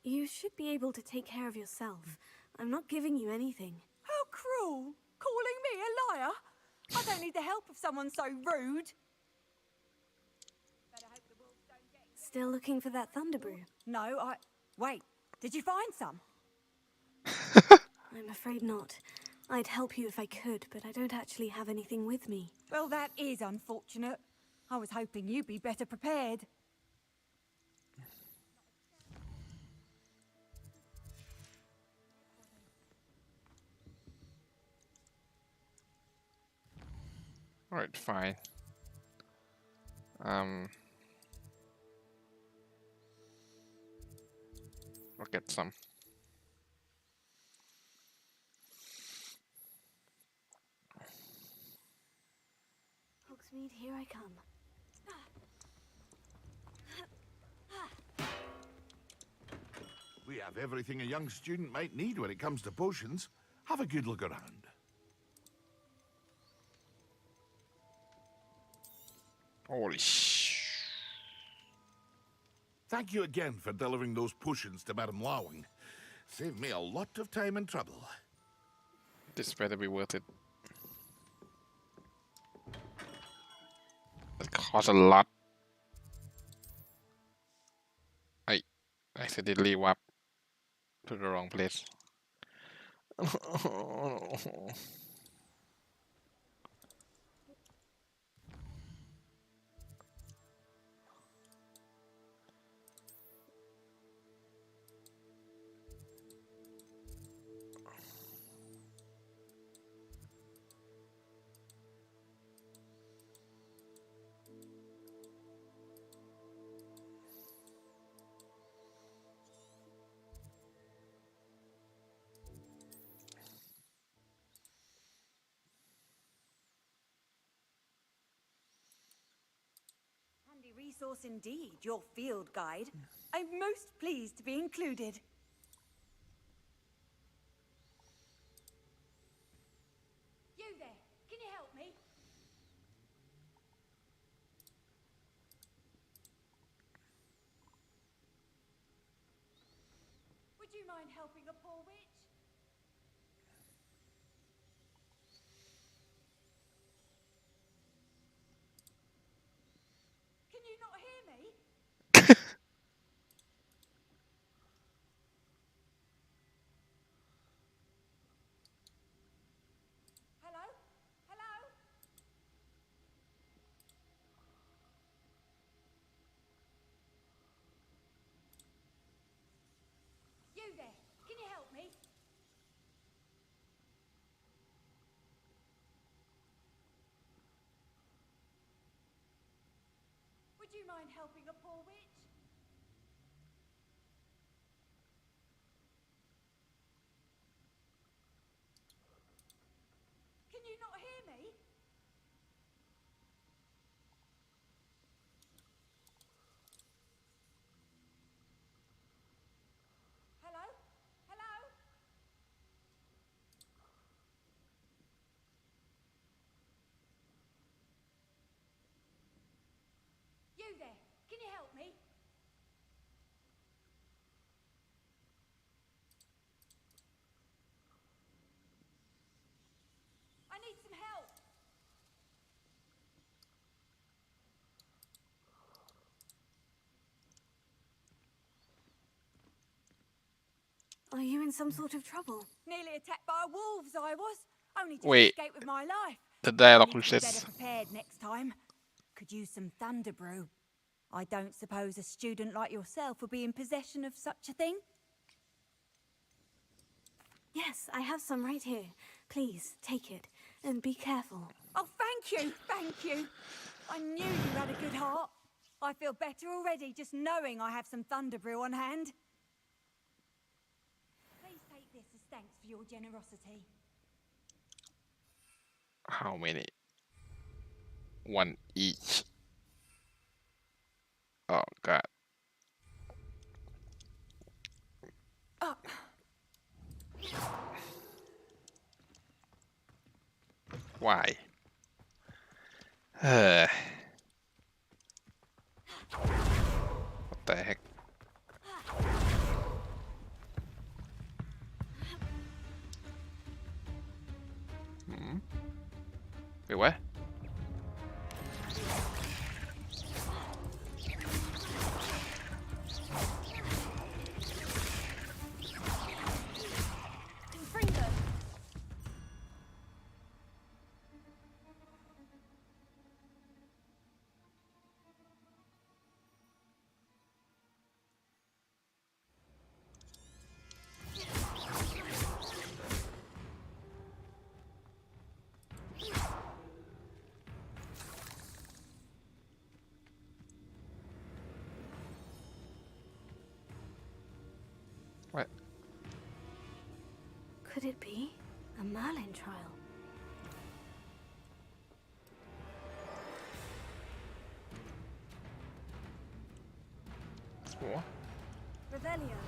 You should be able to take care of yourself. I'm not giving you anything. How cruel! Calling me a liar? I don't need the help of someone so rude. Still looking for that thunder brew? No, Wait, did you find some? I'm afraid not. I'd help you if I could, but I don't actually have anything with me. Well, that is unfortunate. I was hoping you'd be better prepared. Alright, fine. I'll get some. Hogsmeade, here I come. We have everything a young student might need when it comes to potions. Have a good look around. Holy sh... Thank you again for delivering those potions to Madame Lowing. Saved me a lot of time and trouble. This better be worth it. It costs a lot. I accidentally warped to the wrong place. Handy resource indeed, your field guide. I'm most pleased to be included. You there, can you help me? Would you mind helping a poor witch? Can you not hear me? Hello? Hello? You there, can you help me? Would you mind helping a poor witch? Can you not hear me? Hello? Hello? You there, can you help me? I need some help. Are you in some sort of trouble? Nearly attacked by wolves, I was. Only just Wait. escaped with my life. The dialogue I need was to be this. better prepared next time. could use some thunder brew. I don't suppose a student like yourself would be in possession of such a thing? Yes, I have some right here. Please, take it. And be careful. Oh, thank you, thank you. I knew you had a good heart. I feel better already just knowing I have some thunder brew on hand. Please take this as thanks for your generosity. How many? One each. Oh god. Why? What the heck? Wait, what? Confringo. What? Could it be a Merlin trial? What? Revelio.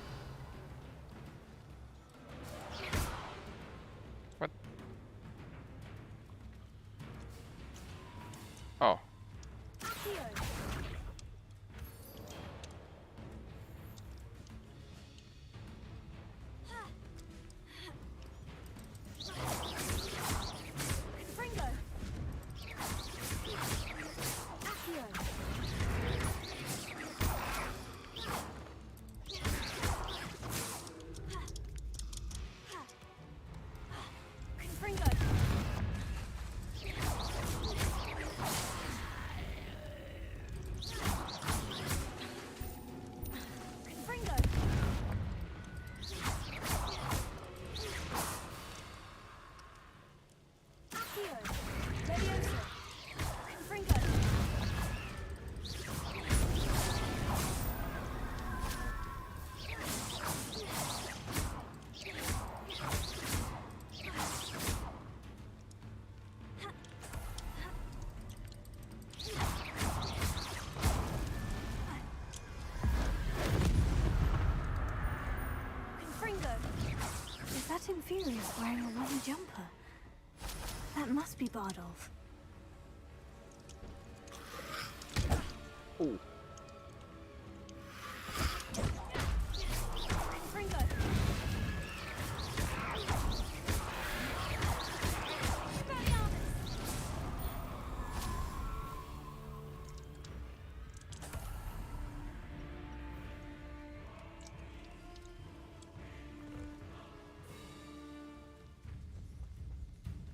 What? Oh. Accio. Confringo. Accio. Confringo. Confringo. Accio. Leviosa. Confringo. Confringo. Is that Inferius wearing a wooden jumper? That must be Bardolph. Ooh. Confringo.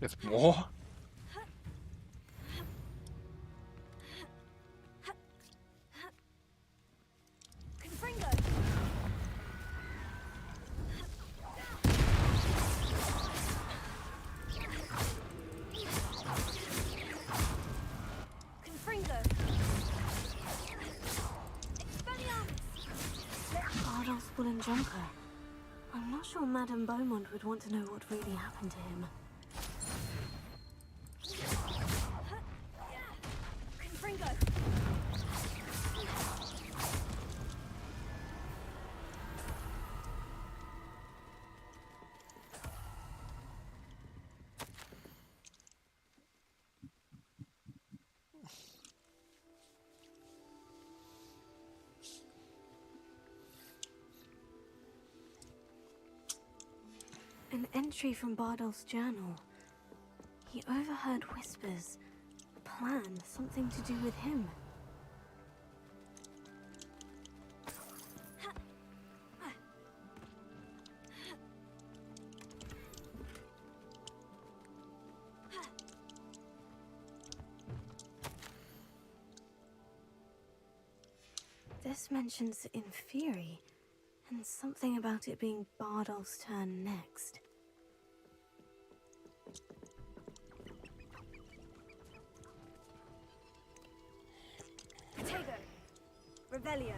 There's more? Confringo. Confringo. Bardolph's wooden jumper. I'm not sure Madame Beaumont would want to know what really happened to him. Confringo. An entry from Bardolph's journal. He overheard whispers. A plan, something to do with him. This mentions Inferi, and something about it being Bardolph's turn next. Potato. Revelio.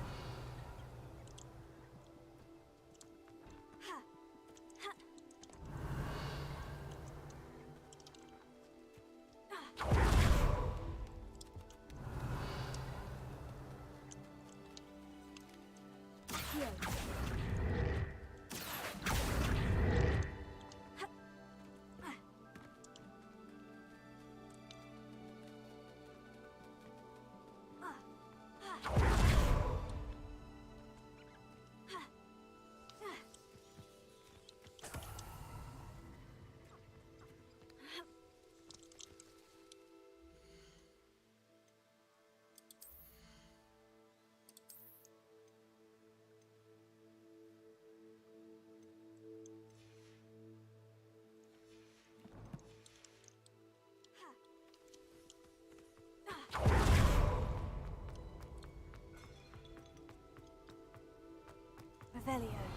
Revelio.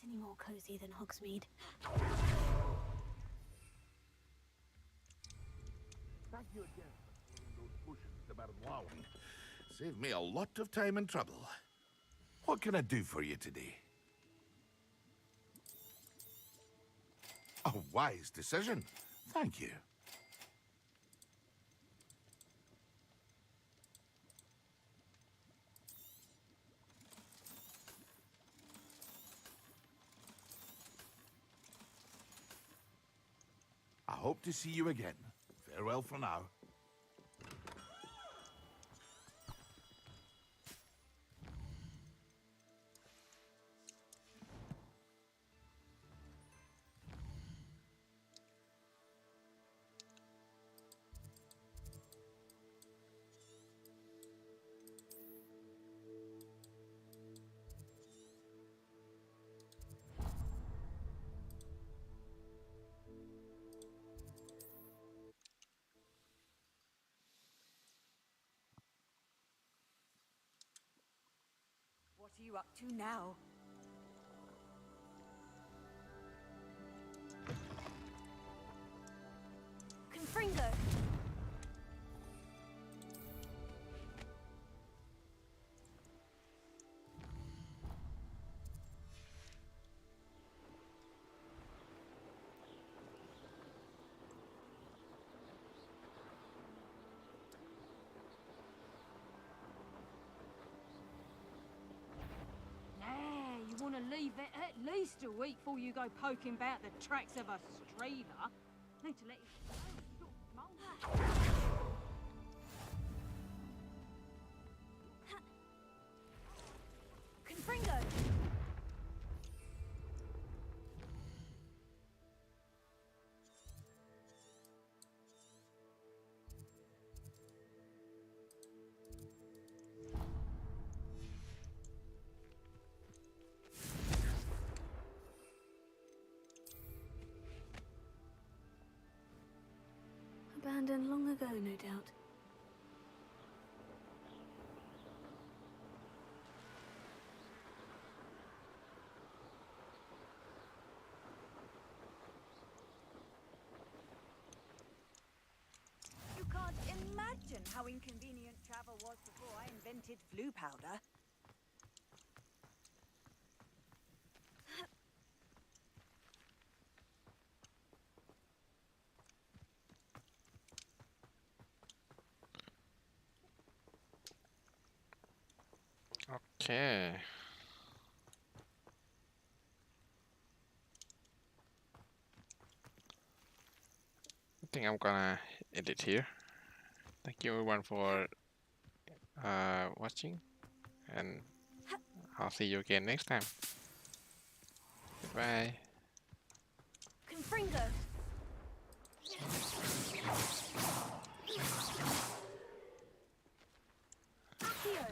any more cozy than Hogsmeade. Thank you again for throwing those potions to Madame Lowen. Saved me a lot of time and trouble. What can I do for you today? A wise decision. Thank you. I hope to see you again. Farewell for now. What are you up to now? Confringo! You want to leave it at least a week before you go poking about the tracks of a streamer. Need to let you Confringo! Abandoned long ago, no doubt. You can't imagine how inconvenient travel was before I invented Floo powder. Okay. I think I'm gonna end it here. Thank you everyone for watching, and I'll see you again next time. Goodbye. Confringo! Accio!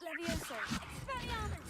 Leviosa! Expelliarmus!